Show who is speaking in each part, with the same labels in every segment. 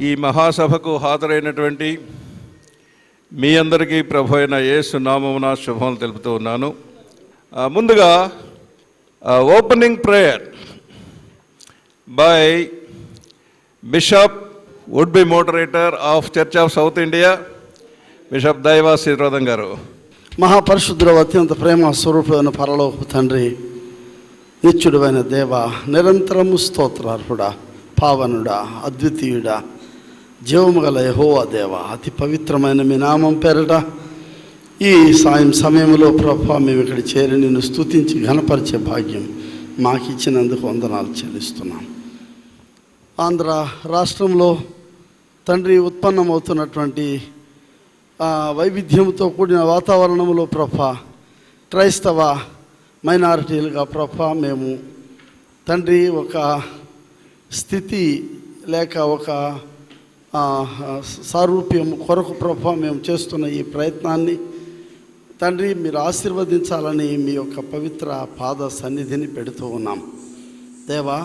Speaker 1: ఈ మహాసభకు హాజరైనటువంటి మీ అందరికీ ప్రభు అయిన యేసు నామమున శుభములు తెలుపుతూ ఉన్నాను. ముందుగా opening prayer by bishop would be moderator of Church of South India, bishop దైవ శ్రీరోధం గారు.
Speaker 2: మహాపరిశుద్ధుల అత్యంత ప్రేమ స్వరూపమైన పరలోక తండ్రి, నిత్యుడైన దేవ, నిరంతరము స్తోత్రార్హుడా, పావనుడా, అద్వితీయుడా, జీవము గల యెహోవా దేవ, అతి పవిత్రమైన మీ నామం పేరట ఈ సాయం సమయంలో ప్రభా మేము ఇక్కడ చేరి నిన్ను స్తుతించి ఘనపరిచే భాగ్యం మాకు ఇచ్చినందుకు వందనాలు చెల్లిస్తున్నాం. ఆంధ్ర రాష్ట్రంలో తండ్రి ఉత్పన్నమవుతున్నటువంటి వైవిధ్యంతో కూడిన వాతావరణంలో ప్రభా క్రైస్తవ మైనారిటీలుగా ప్రభా మేము తండ్రి ఒక స్థితి లేక ఒక సారూప్యం కొరకు ప్రభా మేము చేస్తున్న ఈ ప్రయత్నాన్ని తండ్రి మీరు ఆశీర్వదించాలని మీ యొక్క పవిత్ర పాద సన్నిధిని పెడుతూ ఉన్నాం. దేవా,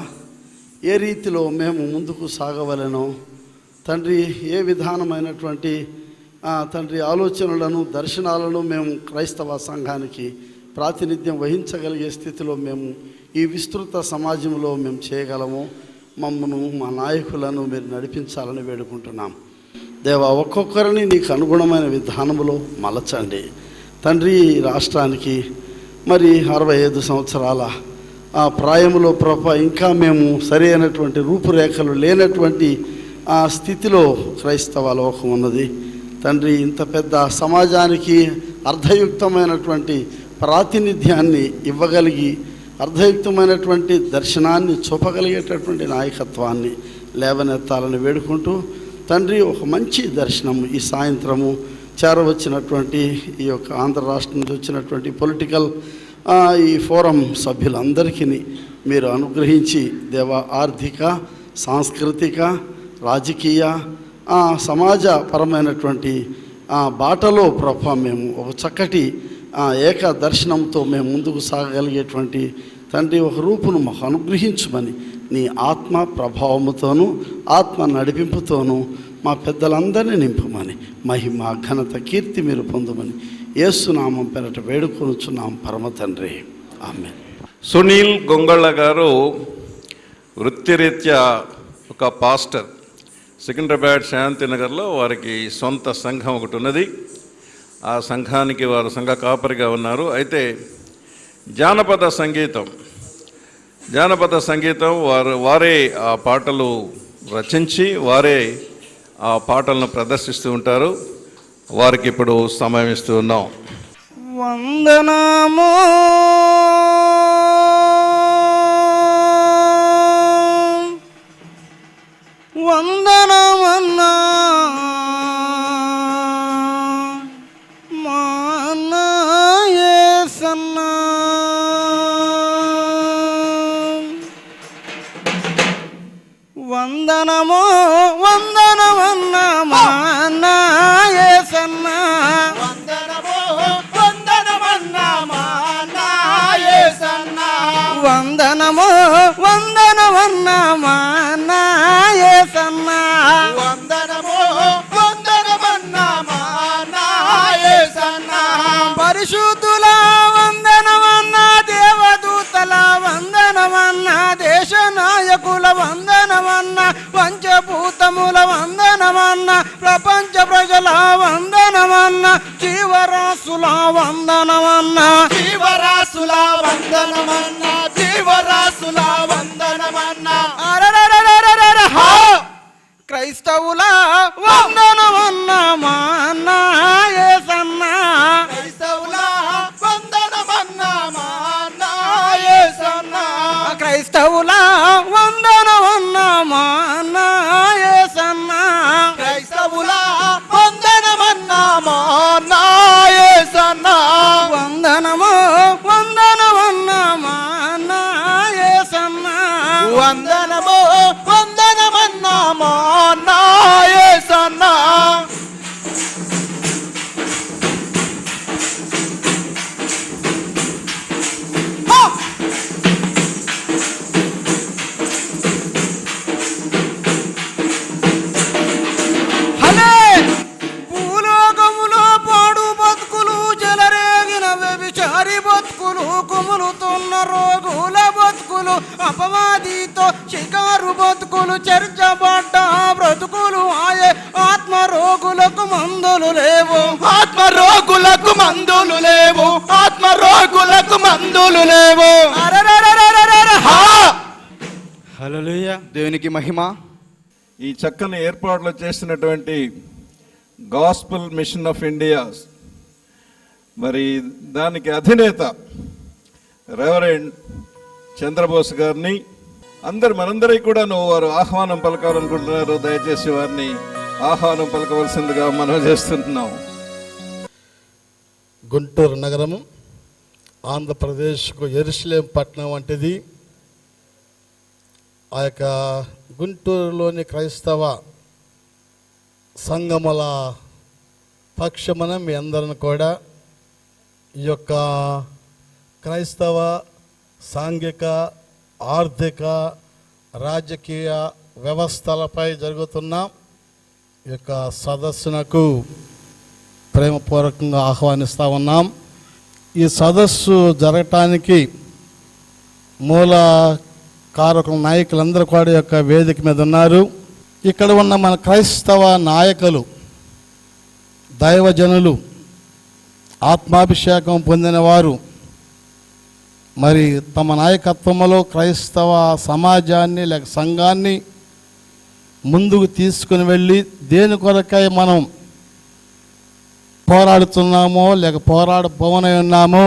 Speaker 2: ఏ రీతిలో మేము ముందుకు సాగవలెనో తండ్రి, ఏ విధానమైనటువంటి తండ్రి ఆలోచనలను, దర్శనాలను మేము క్రైస్తవ సంఘానికి ప్రాతినిధ్యం వహించగలిగే స్థితిలో మేము ఈ విస్తృత సమాజంలో మేము చేయగలము. మమ్మను, మా నాయకులను మీరు నడిపించాలని వేడుకుంటున్నాం. దేవా, ఒక్కొక్కరిని నీకు అనుగుణమైన విధానములో మలచండి తండ్రి. రాష్ట్రానికి మరి 65 సంవత్సరాల ప్రాయములో ప్రభా ఇంకా మేము సరి అయినటువంటి రూపురేఖలు లేనటువంటి ఆ స్థితిలో క్రైస్తవ లోకం ఉన్నది తండ్రి. ఇంత పెద్ద సమాజానికి అర్థయుక్తమైనటువంటి ప్రాతినిధ్యాన్ని ఇవ్వగలిగి, అర్థయుక్తమైనటువంటి దర్శనాన్ని చూపగలిగేటటువంటి నాయకత్వాన్ని లేవనెత్తాలని వేడుకుంటూ తండ్రి, ఒక మంచి దర్శనం ఈ సాయంత్రము చేరవచ్చినటువంటి ఈ యొక్క ఆంధ్ర రాష్ట్రం నుంచి వచ్చినటువంటి పొలిటికల్ ఈ ఫోరం సభ్యులందరికీ మీరు అనుగ్రహించి దేవ, ఆర్థిక, సాంస్కృతిక, రాజకీయ, సమాజపరమైనటువంటి బాటలో ప్రభా మేము ఒక చక్కటి ఏక దర్శనంతో మేము ముందుకు సాగగలిగేటువంటి తండ్రి ఒక రూపును మాకు అనుగ్రహించమని నీ ఆత్మ ప్రభావముతోనూ ఆత్మ నడిపింపుతోనూ మా పెద్దలందరినీ నింపమని, మహిమ, ఘనత, కీర్తి మీరు పొందమని యేసు నామం పేరట వేడుకొనుచున్నాం పరమ తండ్రి, ఆమేన్.
Speaker 1: సునీల్ గొంగళ్ళ గారు వృత్తిరీత్యా ఒక పాస్టర్. సికింద్రాబాద్ శాంతినగర్లో వారికి సొంత సంఘం ఒకటి ఉన్నది. ఆ సంఘానికి వారు సంఘ కాపరిగా ఉన్నారు. అయితే జానపద సంగీతం వారే ఆ పాటలు రచించి వారే ఆ పాటలను ప్రదర్శిస్తూ ఉంటారు. వారికి ఇప్పుడు సమయం ఇస్తూ ఉన్నాం.
Speaker 3: వందనము వందనమన్నా మాన్నా యేసన్నా, వందనము వందనమన్నా మాన్నా యేసన్నా, వందనము వందనమన్నా మాన్నా యేసన్నా, వందనము వందనమన్నా మాన్నా యేసన్నా, వందనము వందనమన్నా మాన్నా యేసన్నా, పరిశుద్ధుల వందనమన్నా, దేవదూతల వందనమన్నా, దేశ నాయకుల వందనమన్నా, పంచభూతముల వందనమన్నా, ప్రపంచ ప్రజల వందనమన్నా, జీవరాశుల వందనమన్నా, జీవరాశుల వందనమన్నా, జీవరాశుల వందనమన్నా, క్రైస్తవుల వందనమన్నా మాన్నా యేసన్నా, క్రైస్తవుల వందనమన్నా మాన్నా యేసన్నా, క్రైస్తవుల వందనమన్నా మాన్నా యేసన్నా, క్రైస్తవుల వందనమన్నా మాన్నా యేసన్నా, వందనము వందనమన్నా మాన్నా యేసన్నా, వందనము వందనమన్నా మాన్నా యేసన్నా. బ్రతుకులు అపవాదితో షికారు బతుకులు చర్చబడ్డ బ్రతుకులు ఆయే ఆత్మ రోగులకు మందులు లేవు,
Speaker 4: ఆత్మ రోగులకు మందులు లేవు, ఆత్మ రోగులకు మందులు లేవు.
Speaker 3: హల్లెలూయా, దేవునికి మహిమ.
Speaker 1: ఈ చక్కని ఏర్పాట్లు చేసినటువంటి గాస్పుల్ మిషన్ ఆఫ్ ఇండియా మరి దానికి అధినేత రెవరెండ్ చంద్రబోస్ గారిని మనందరికీ కూడా వారు ఆహ్వానం పలకాలనుకుంటున్నారు. దయచేసి వారిని ఆహ్వానం పలకవలసిందిగా మనం చేస్తున్నాం.
Speaker 5: గుంటూరు నగరము ఆంధ్రప్రదేశ్కు యెరూషలేం పట్టణం వంటిది. ఆ యొక్క గుంటూరులోని క్రైస్తవ సంఘముల పక్షమున మీ అందరిని కూడా ఈ యొక్క క్రైస్తవ సాంఘిక ఆర్థిక రాజకీయ వ్యవస్థలపై జరుగుతున్న ఈ యొక్క సదస్సునకు ప్రేమపూర్వకంగా ఆహ్వానిస్తూ ఉన్నాం. ఈ సదస్సు జరగటానికి మూల కారకుల నాయకులందరూ కూడా యొక్క వేదిక మీద ఉన్నారు. ఇక్కడ ఉన్న మన క్రైస్తవ నాయకులు, దైవజనులు, ఆత్మాభిషేకం పొందిన వారు మరి తమ నాయకత్వంలో క్రైస్తవ సమాజాన్ని లేక సంఘాన్ని ముందుకు తీసుకుని వెళ్ళి దేని కొరకై మనం పోరాడుతున్నామో లేక పోరాడబోనై ఉన్నామో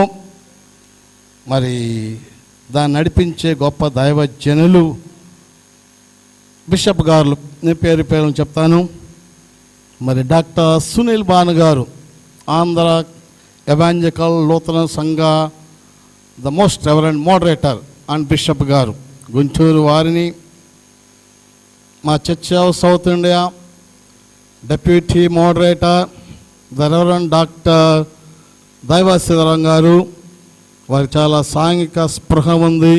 Speaker 5: మరి దాన్ని నడిపించే గొప్ప దైవజనులు బిషప్ గారు, నేను పేరు చెప్తాను. మరి doctor Sunil Bhanu garu, Andhra evangelical Lutheran సంఘ the most reverend moderator and bishop garu Guntur వారిని, మా church of South India deputy moderator the reverend doctor Daivasidharam garu, వారికి చాలా సాంఘిక స్పృహ ఉంది.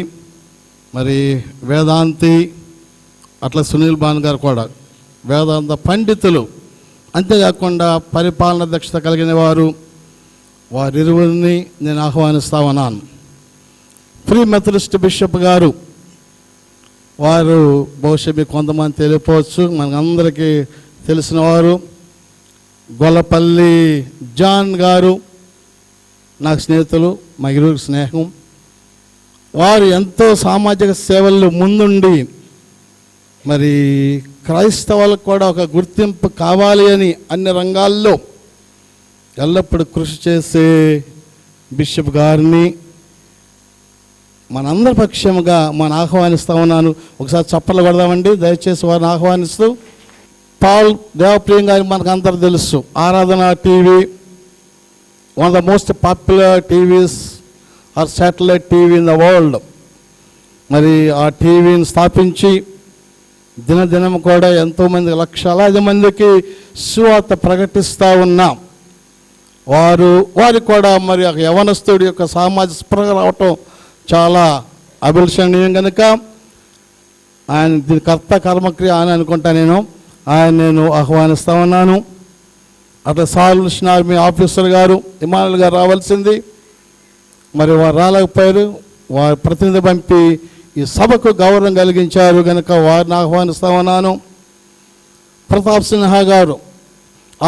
Speaker 5: మరి వేదాంతి అట్లా సునీల్ భాన్ గారు కూడా వేదాంత పండితులు, అంతేకాకుండా పరిపాలన దక్షత కలిగిన వారు, వారిరువురిని నేను ఆహ్వానిస్తా ఉన్నాను. ఫ్రీ మెథడిస్ట్ బిషప్ గారు, వారు బహుశా మీకు కొంతమంది తెలియపోవచ్చు, మనకందరికీ తెలిసిన వారు. గొల్లపల్లి జాన్ గారు నాకు స్నేహితులు, మా ఇరువురికి స్నేహం. వారు ఎంతో సామాజిక సేవల్లో ముందుండి మరి క్రైస్తవులకు కూడా ఒక గుర్తింపు కావాలి అని అన్ని రంగాల్లో ఎల్లప్పుడూ కృషి చేసే బిషప్ గారిని మనందరి పక్షముగా మనం ఆహ్వానిస్తూ ఉన్నాను. ఒకసారి చప్పట్లు కొడదామండి దయచేసి వారిని ఆహ్వానిస్తూ. పాల్ దేవప్రియం గారి మనకు అందరూ తెలుసు, ఆరాధన TV, one of the most popular TVs or satellite TV in the world. మరి ఆ టీవీని స్థాపించి దినదినం కూడా ఎంతోమంది లక్షలాది మందికి సువార్త ప్రకటిస్తూ ఉన్నాం. వారికి కూడా మరి ఒక యవనస్తుడి యొక్క సామాజిక స్పృహ రావటం చాలా అభిలషణీయం కనుక ఆయన దీని కర్త కర్మక్రియ అని అనుకుంటా నేను ఆహ్వానిస్తూ ఉన్నాను. అట్లా సాల్వేషన్ ఆర్మీ ఆఫీసర్ గారు ఇమానుయల్ గారు రావాల్సింది, మరి వారు రాలేకపోయారు. వారి ప్రతినిధి పంపి ఈ సభకు గౌరవం కలిగించారు కనుక వారిని ఆహ్వానిస్తా ఉన్నాను. ప్రతాప్ సిన్హా గారు,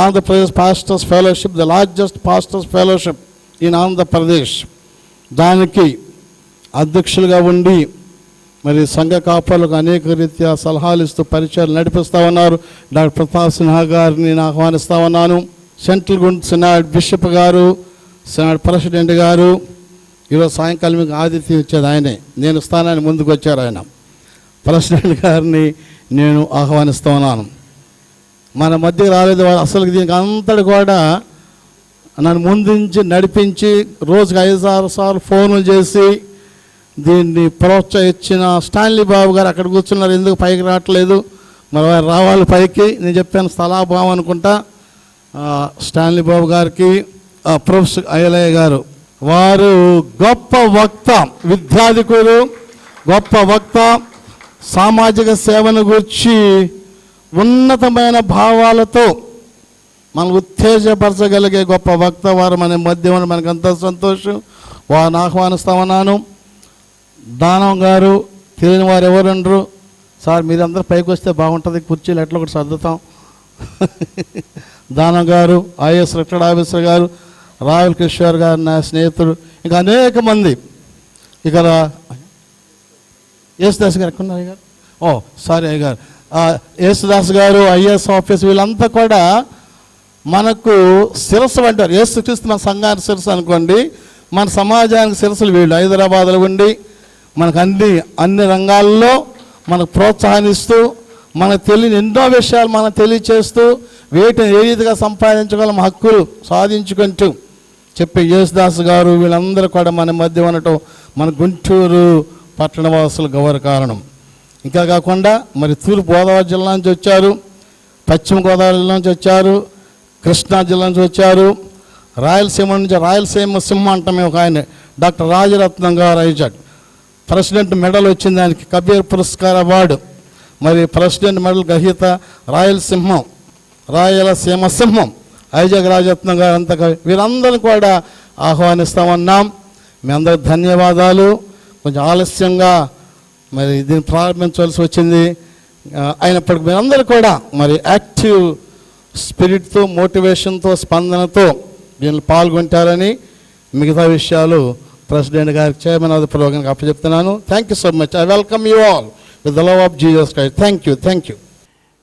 Speaker 5: Andhra Pradesh pastors fellowship, the largest pastors fellowship in Andhra Pradesh, దానికి అధ్యక్షులుగా ఉండి మరి సంఘ కాపరులకు అనేక రీత్యా సలహాలు ఇస్తూ పరిచయాలు నడిపిస్తూ ఉన్నారు. డాక్టర్ ప్రతాప్ సిన్హా గారిని నేను ఆహ్వానిస్తూ ఉన్నాను. సెంట్రల్ గుంట్ సినాడ్ బిషప్ గారు, సినాడ్ ప్రెసిడెంట్ గారు, ఈరోజు సాయంకాలం మీకు ఆతిథ్యం ఇచ్చేది ఆయనే, నేను స్థానాన్ని ముందుకు వచ్చారు ఆయన. ప్రెసిడెంట్ గారిని నేను ఆహ్వానిస్తూ ఉన్నాను. మన మధ్యకి రాలేదు వారు, అసలు దీనికి అంతటి కూడా నన్ను ముందుంచి నడిపించి రోజుకి 5-6 సార్లు ఫోన్లు చేసి దీన్ని ప్రోత్సహించిన స్టాన్లీ బాబు గారు అక్కడ కూర్చున్నారు, ఎందుకు పైకి రావట్లేదు, మరి వారు రావాలి పైకి. నేను చెప్పాను స్థలాభావం అనుకుంటా. స్టాన్లీ బాబు గారికి, ప్రొఫెసర్ అయ్యలయ్య గారు, వారు గొప్ప వక్త, విద్యాధికులు, గొప్ప వక్త, సామాజిక సేవను గురించి ఉన్నతమైన భావాలతో మనం ఉత్తేజపరచగలిగే గొప్ప వక్త. వారు మన మధ్య మనకు అంత సంతోషం. వారిని ఆహ్వానిస్తా ఉన్నాను. దానం గారు, తెలియని వారు ఎవరుండరు. సార్ మీరందరూ పైకి వస్తే బాగుంటుంది, కుర్చీలు ఎట్లా ఒకటి సర్దుతాం. దానం గారు, ఐఏఎస్ రిటైర్డ్ ఆఫీసర్ గారు, రాయల్ కిషోర్ గారు నా స్నేహితుడు, ఇంకా అనేక మంది. ఇక్కడ యేసుదాస్ గారు ఎక్కడున్నారు గారు? సారీ అయ్య గారు, యేసుదాస్ గారు ఐఏఎస్ ఆఫీస్, వీళ్ళంతా కూడా మనకు శిరస్సు అంటారు. యేసుక్రీస్తు మన సంఘానికి శిరస్సు అనుకోండి, మన సమాజానికి శిరస్సులు వీళ్ళు. హైదరాబాద్లో ఉండి మనకు అన్ని రంగాల్లో మనకు ప్రోత్సాహనిస్తూ, మనకు తెలియని ఎన్నో విషయాలు మనం తెలియచేస్తూ, వీటిని ఏ రీతిగా సంపాదించగలం హక్కులు సాధించుకుంటూ చెప్పే యేసుదాస్ గారు వీళ్ళందరూ కూడా మన మధ్య ఉండటం మన గుంటూరు పట్టణవాసులు గౌరవకారణం. ఇంకా కాకుండా మరి తూర్పు గోదావరి జిల్లా నుంచి వచ్చారు, పశ్చిమ గోదావరి జిల్లా నుంచి వచ్చారు, కృష్ణా జిల్లా నుంచి వచ్చారు, రాయలసీమ నుంచి రాయలసీమ సింహ అంటాం మేము. ఒక ఆయన డాక్టర్ రాజరత్నం గారు ఐజాక్ ప్రెసిడెంట్ మెడల్ వచ్చింది దానికి, కబీర్ పురస్కార్ అవార్డు. మరి ప్రెసిడెంట్ మెడల్ గ్రహీత రాయలసీమ సింహం ఐజాక్ రాజరత్నం గారు. అంత వీరందరూ కూడా ఆహ్వానిస్తామన్నాం. మీ అందరికి ధన్యవాదాలు. కొంచెం ఆలస్యంగా మరి దీన్ని ప్రారంభించవలసి వచ్చింది. అయినప్పటికీ మీరందరూ కూడా మరి యాక్టివ్ స్పిరిట్తో, మోటివేషన్తో, స్పందనతో దీనిలో పాల్గొంటారని, మిగతా విషయాలు ప్రెసిడెంట్ గారికి, చైర్మన్ ఆఫ్ ది ప్రోగ్రామ్కి అప్పచెప్తున్నాను. Thank you so much. I welcome you all with the love of Jesus Christ. Thank you.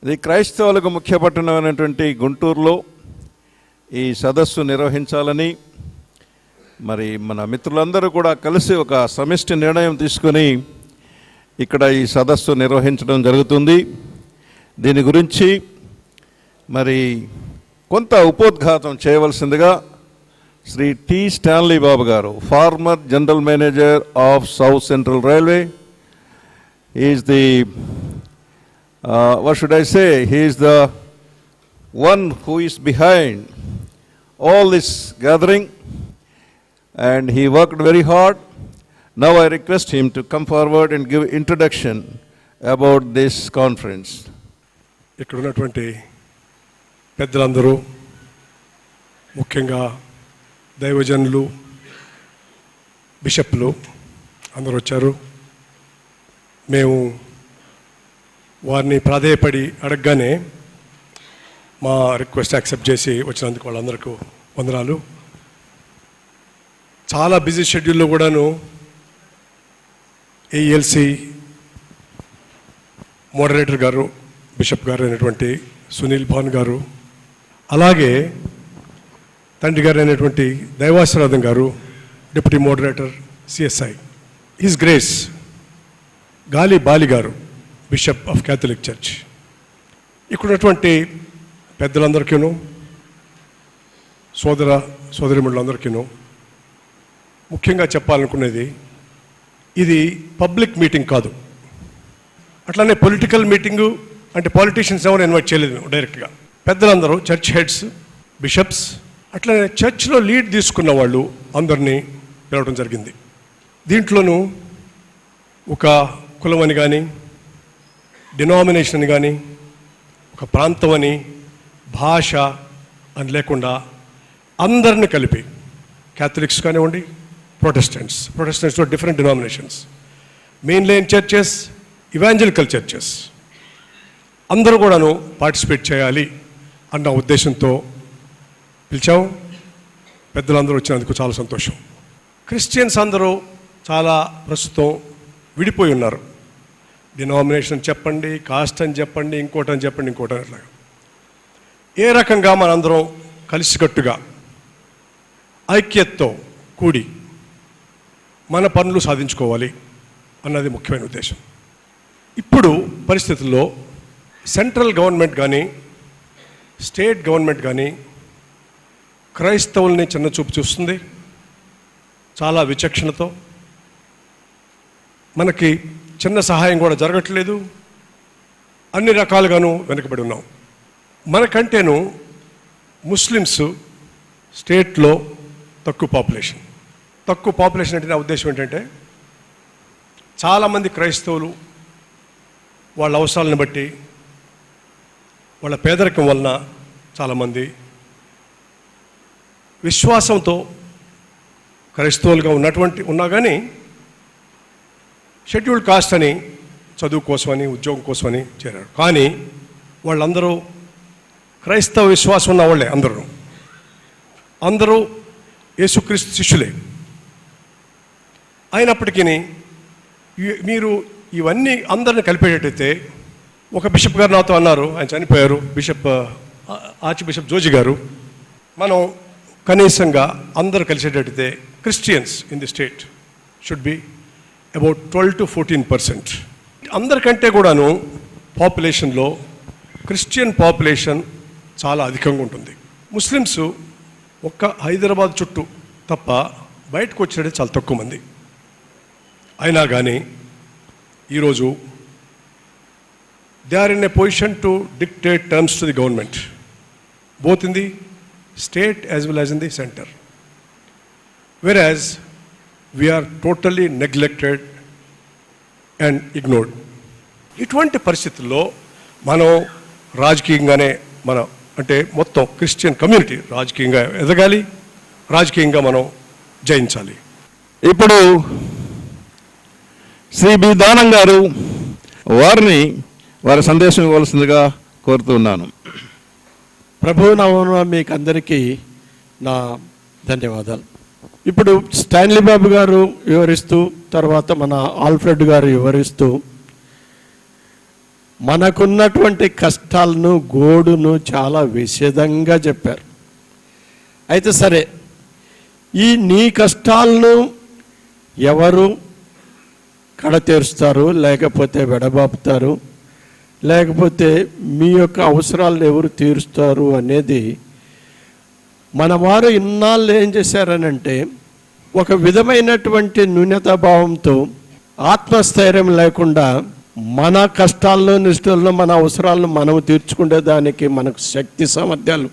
Speaker 1: ఇది క్రైస్తవులకు ముఖ్య పట్టణమైనటువంటి గుంటూరులో ఈ సదస్సు నిర్వహించాలని మరి మన మిత్రులందరూ కూడా కలిసి ఒక సమిష్టి నిర్ణయం తీసుకొని ఇక్కడ ఈ సదస్సు నిర్వహించడం జరుగుతుంది. దీని గురించి మరి కొంత ఉపోద్ఘాతం చేయవలసిందిగా Shri T Stanley Babu garu, former general manager of South Central Railway, is the what should I say, he is the one who is behind all this gathering and he worked very hard. Now I request him to come forward and give introduction about this conference.
Speaker 6: ఇక్కడ ఉన్నటువంటి పెద్దలందరూ, ముఖ్యంగా దైవజనులు, బిషప్లు అందరూ వచ్చారు. మేము వారిని ప్రాధేయపడి అడగగానే మా రిక్వెస్ట్ యాక్సెప్ట్ చేసి వచ్చినందుకు వాళ్ళందరికీ వందనాలు. చాలా బిజీ షెడ్యూల్లో కూడాను ఏఎల్సి మోడరేటర్ గారు, బిషప్ గారు అయినటువంటి సునీల్ భాన్ గారు, అలాగే తండ్రి గారు అయినటువంటి దైవాశీర్వాదం గారు, deputy moderator CSI, his grace గాలి బాలి గారు, బిషప్ ఆఫ్ క్యాథలిక్ చర్చ్, ఇక్కడ ఉన్నటువంటి పెద్దలందరికీను, సోదరిమణులందరికీను ముఖ్యంగా చెప్పాలనుకునేది, ఇది పబ్లిక్ మీటింగ్ కాదు. అట్లానే పొలిటికల్ మీటింగు అంటే పాలిటీషియన్స్ ఎవరు ఇన్వైట్ చేయలేదు డైరెక్ట్గా. పెద్దలందరూ చర్చ్ హెడ్స్, బిషప్స్, అట్లనే చర్చ్లో లీడ్ తీసుకున్న వాళ్ళు అందరినీ పిలవడం జరిగింది. దీంట్లోనూ ఒక కులం అని కానీ, డినామినేషన్ అని కానీ, ఒక ప్రాంతం అని, భాష అని లేకుండా అందరిని కలిపి, క్యాథలిక్స్ కానివ్వండి, ప్రొటెస్టెంట్స్లో different denominations, main line churches, evangelical churches అందరూ కూడాను పార్టిసిపేట్ చేయాలి అన్న ఉద్దేశంతో పిలిచాం. పెద్దలందరూ వచ్చినందుకు చాలా సంతోషం. క్రిస్టియన్స్ అందరూ చాలా ప్రస్తుతం విడిపోయి ఉన్నారు. డినామినేషన్ చెప్పండి, కాస్ట్ అని చెప్పండి, ఇంకోటని చెప్పండి, ఇంకోటని అట్లాగా. ఏ రకంగా మనందరం కలిసికట్టుగా ఐక్యతతో కూడి మన పనులు సాధించుకోవాలి అన్నది ముఖ్యమైన ఉద్దేశం. ఇప్పుడు పరిస్థితుల్లో సెంట్రల్ గవర్నమెంట్ కానీ, స్టేట్ గవర్నమెంట్ కానీ క్రైస్తవుల్ని చిన్నచూపు చూస్తుంది. చాలా విచక్షణతో మనకి చిన్న సహాయం కూడా జరగట్లేదు. అన్ని రకాలుగాను వెనుకబడి ఉన్నాం. మనకంటేను ముస్లిమ్స్ స్టేట్లో తక్కువ పాపులేషన్ అంటే నా ఉద్దేశం ఏంటంటే, చాలామంది క్రైస్తవులు వాళ్ళ అవసరాలను బట్టి, వాళ్ళ పేదరికం వలన చాలామంది విశ్వాసంతో క్రైస్తవులుగా ఉన్నా కానీ షెడ్యూల్డ్ కాస్ట్ అని చదువు కోసమని ఉద్యోగం కోసమని చేరారు. కానీ వాళ్ళందరూ క్రైస్తవ విశ్వాసం ఉన్న వాళ్ళే. అందరూ యేసుక్రీస్తు శిష్యులే. అయినప్పటికీ మీరు ఇవన్నీ అందరిని కలిపేటట్టయితే, ఒక బిషప్ గారు నాతో అన్నారు, ఆయన చనిపోయారు, ఆర్చ్ బిషప్ జోజి గారు, మనం కనీసంగా అందరూ కలిసేటట్టయితే Christians in the state should be about 12 to 14%. అందరికంటే కూడాను పాపులేషన్లో క్రిస్టియన్ పాపులేషన్ చాలా అధికంగా ఉంటుంది. ముస్లిమ్స్ ఒక్క హైదరాబాద్ చుట్టూ తప్ప బయటకు వచ్చేది చాలా తక్కువ మంది. అయినా కానీ ఈరోజు they are in a position to dictate terms to the government, both in the state as well as in the centre, whereas we are totally neglected and ignored. ఇటువంటి పరిస్థితుల్లో మనం రాజకీయంగానే అంటే మొత్తం క్రిస్టియన్ కమ్యూనిటీ రాజకీయంగా ఎదగాలి, రాజకీయంగా మనం జయించాలి.
Speaker 1: ఇప్పుడు శ్రీ బి దానం గారు వారి సందేశం ఇవ్వాల్సిందిగా కోరుతున్నాను.
Speaker 7: ప్రభు నామమున మీకు అందరికీ నా ధన్యవాదాలు. ఇప్పుడు స్టాన్లీ బాబు గారు వివరిస్తూ, తర్వాత మన ఆల్ఫ్రెడ్ గారు వివరిస్తూ మనకున్నటువంటి కష్టాలను, గోడును చాలా విషదంగా చెప్పారు. అయితే సరే, నీ కష్టాలను ఎవరు కడతీరుస్తారు, లేకపోతే విడబాపుతారు, లేకపోతే మీ యొక్క అవసరాలను ఎవరు తీరుస్తారు అనేది మన వారు ఇన్నాళ్ళు ఏం చేశారనంటే, ఒక విధమైనటువంటి న్యూనతాభావంతో, ఆత్మస్థైర్యం లేకుండా మన కష్టాల్లో, నిష్ఠల్లో మన అవసరాలను మనం తీర్చుకునే దానికి మనకు శక్తి సామర్థ్యాలు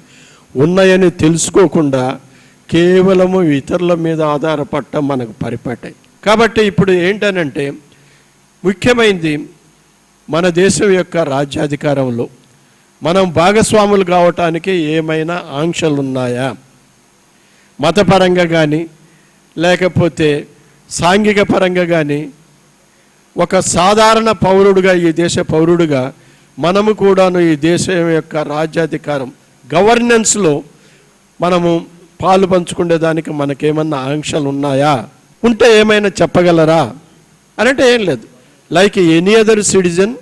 Speaker 7: ఉన్నాయని తెలుసుకోకుండా కేవలము ఇతరుల మీద ఆధారపడటం మనకు పరిపాటాయి. కాబట్టి ఇప్పుడు ఏంటనంటే, ముఖ్యమైనది మన దేశం యొక్క రాజ్యాధికారంలో మనం భాగస్వాములు కావటానికి ఏమైనా ఆంక్షలు ఉన్నాయా? మతపరంగా కానీ, లేకపోతే సాంఘిక పరంగా కానీ, ఒక సాధారణ పౌరుడుగా, ఈ దేశ పౌరుడుగా మనము కూడాను ఈ దేశం యొక్క రాజ్యాధికారం గవర్నెన్స్లో మనము పాలు పంచుకునే దానికి మనకేమన్నా ఆంక్షలు ఉన్నాయా? ఉంటే ఏమైనా చెప్పగలరా అని అంటే ఏం లేదు. Like any other citizen,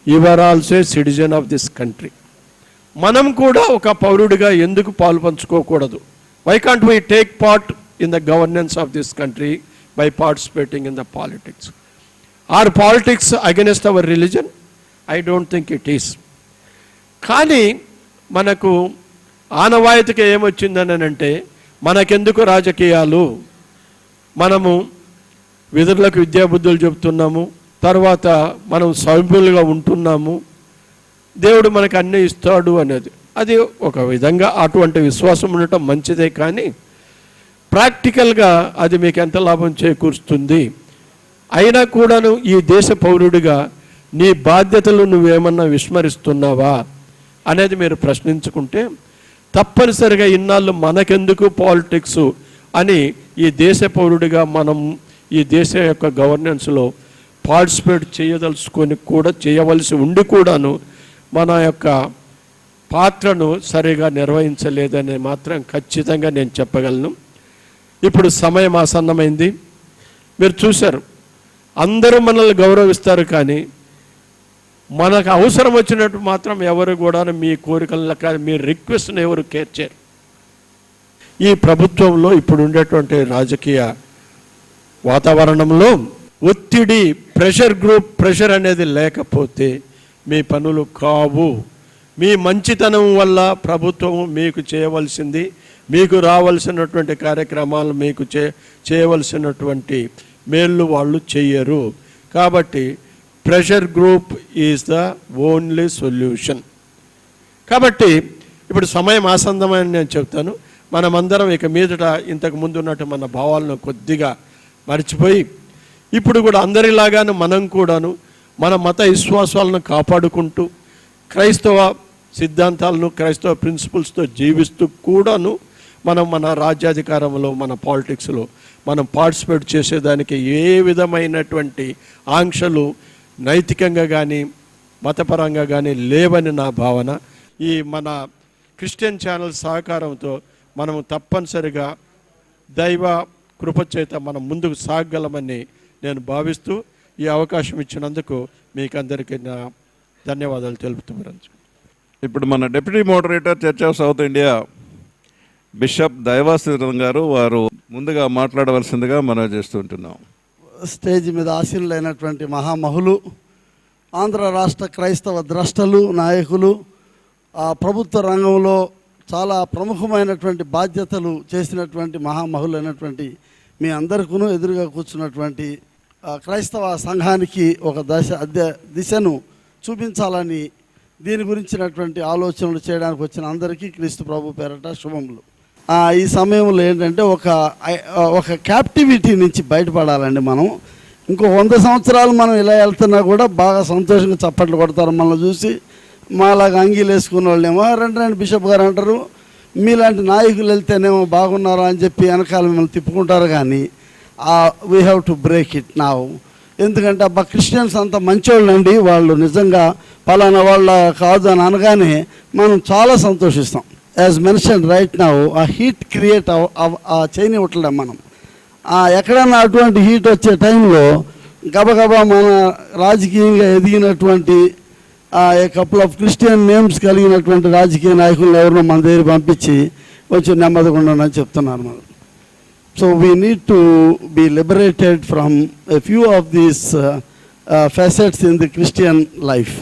Speaker 7: you are also a citizen of this country. మనం కూడా ఒక పౌరుడిగా ఎందుకు పాలు పంచుకోకూడదు? Why can't we take part in the governance of this country by participating in the politics? Are politics against our religion? I don't think it is. కానీ మనకు ఆనవాయితీకి ఏమొచ్చిందని అంటే, మనకెందుకు రాజకీయాలు, మనము విధులకు విద్యాబుద్ధులు చెబుతున్నాము, తర్వాత మనం సభ్యులుగా ఉంటున్నాము, దేవుడు మనకు అన్నీ ఇస్తాడు అనేది. అది ఒక విధంగా అటువంటి విశ్వాసం ఉండటం మంచిదే, కానీ ప్రాక్టికల్గా అది మీకు ఎంత లాభం చేకూరుస్తుంది? అయినా కూడాను ఈ దేశ పౌరుడిగా నీ బాధ్యతలు నువ్వేమన్నా విస్మరిస్తున్నావా అనేది మీరు ప్రశ్నించుకుంటే, తప్పనిసరిగా ఇన్నాళ్ళు మనకెందుకు పాలిటిక్స్ అని ఈ దేశ పౌరుడిగా మనం ఈ దేశం యొక్క గవర్నెన్స్లో పార్టిసిపేట్ చేయదలుచుకొని కూడా, చేయవలసి ఉండి కూడాను మన యొక్క పాత్రను సరిగా నిర్వహించలేదని మాత్రం ఖచ్చితంగా నేను చెప్పగలను. ఇప్పుడు సమయం ఆసన్నమైంది. మీరు చూశారు, అందరూ మనల్ని గౌరవిస్తారు, కానీ మనకు అవసరం వచ్చినట్టు మాత్రం ఎవరు కూడా మీ కోరికలను కానీ మీ రిక్వెస్ట్ని ఎవరు కేర్ చేయరు. ఈ ప్రభుత్వంలో ఇప్పుడు ఉండేటువంటి రాజకీయ వాతావరణంలో ఒత్తిడి, ప్రెషర్ అనేది లేకపోతే మీ పనులు కావు. మీ మంచితనం వల్ల ప్రభుత్వం మీకు చేయవలసింది, మీకు రావాల్సినటువంటి కార్యక్రమాలు, మీకు చేయవలసినటువంటి మేళ్ళు వాళ్ళు చెయ్యరు. కాబట్టి pressure group is the only solution. కాబట్టి ఇప్పుడు సమయం ఆసన్నమని నేను చెప్తాను. మనమందరం ఇక మీదట ఇంతకు ముందు ఉన్నట్టు మన భావాలను కొద్దిగా మర్చిపోయి, ఇప్పుడు కూడా అందరిలాగాను మనం కూడాను మన మత విశ్వాసాలను కాపాడుకుంటూ, క్రైస్తవ సిద్ధాంతాలను, క్రైస్తవ ప్రిన్సిపల్స్తో జీవిస్తూ కూడాను మనం మన రాజ్యాధికారంలో, మన పాలిటిక్స్లో మనం పార్టిసిపేట్ చేసేదానికి ఏ విధమైనటువంటి ఆంక్షలు నైతికంగా కానీ మతపరంగా కానీ లేవని నా భావన. ఈ మన క్రిస్టియన్ ఛానల్ సహకారంతో మనం తప్పనిసరిగా దైవ కృపచేత మనం ముందుకు సాగగలమని నేను భావిస్తూ ఈ అవకాశం ఇచ్చినందుకు మీకు అందరికీ నా ధన్యవాదాలు తెలుపుతున్నాను.
Speaker 1: ఇప్పుడు మన deputy moderator church of South India bishop Daivasridhar garu వారు ముందుగా మాట్లాడవలసిందిగా మనం చేస్తుంటున్నాం.
Speaker 2: స్టేజ్ మీద ఆశీనులైనటువంటి మహామహులు, ఆంధ్ర రాష్ట్ర క్రైస్తవ ద్రష్టలు, నాయకులు, ప్రభుత్వ రంగంలో చాలా ప్రముఖమైనటువంటి బాధ్యతలు చేసినటువంటి మహామహులైనటువంటి మీ అందరికీ ఎదురుగా కూర్చున్నటువంటి క్రైస్తవ సంఘానికి ఒక దిశను చూపించాలని దీని గురించినటువంటి ఆలోచనలు చేయడానికి వచ్చిన అందరికీ క్రీస్తు ప్రభు పేరట శుభములు. ఈ సమయంలో ఏంటంటే ఒక క్యాప్టివిటీ నుంచి బయటపడాలండి. మనం ఇంకో 100 సంవత్సరాలు మనం ఇలా వెళ్తున్నా కూడా బాగా సంతోషంగా చప్పట్లు కొడతారు మనల్ని చూసి. మాలాగా అంగీలు వేసుకున్న వాళ్ళేమో రండి బిషప్ గారు అంటారు, మీలాంటి నాయకులు వెళ్తేనేమో బాగున్నారా అని చెప్పి వెనకాల మిమ్మల్ని తిప్పుకుంటారు. కానీ we have to break it now. ఎందుకంటే అబ్బా క్రిస్టియన్స్ అంత మంచోళ్ళండి, వాళ్ళు నిజంగా పలానా వాళ్ళ కాదు అని అనగానే మనం చాలా సంతోషిస్తాం. యాజ్ మెన్షన్ రైట్ నౌ ఆ హీట్ క్రియేట్ చేయనివ్వట్లేం మనం. ఎక్కడన్నా అటువంటి హీట్ వచ్చే టైంలో గబగబా మన రాజకీయంగా ఎదిగినటువంటి a couple of Christian names కలిగినటువంటి రాజకీయ నాయకులను ఎవరినో మన దగ్గర పంపించి కొంచెం నెమ్మదిగా ఉండని చెప్తున్నారు మనం. So we need to be liberated from a few of these facets in the Christian life.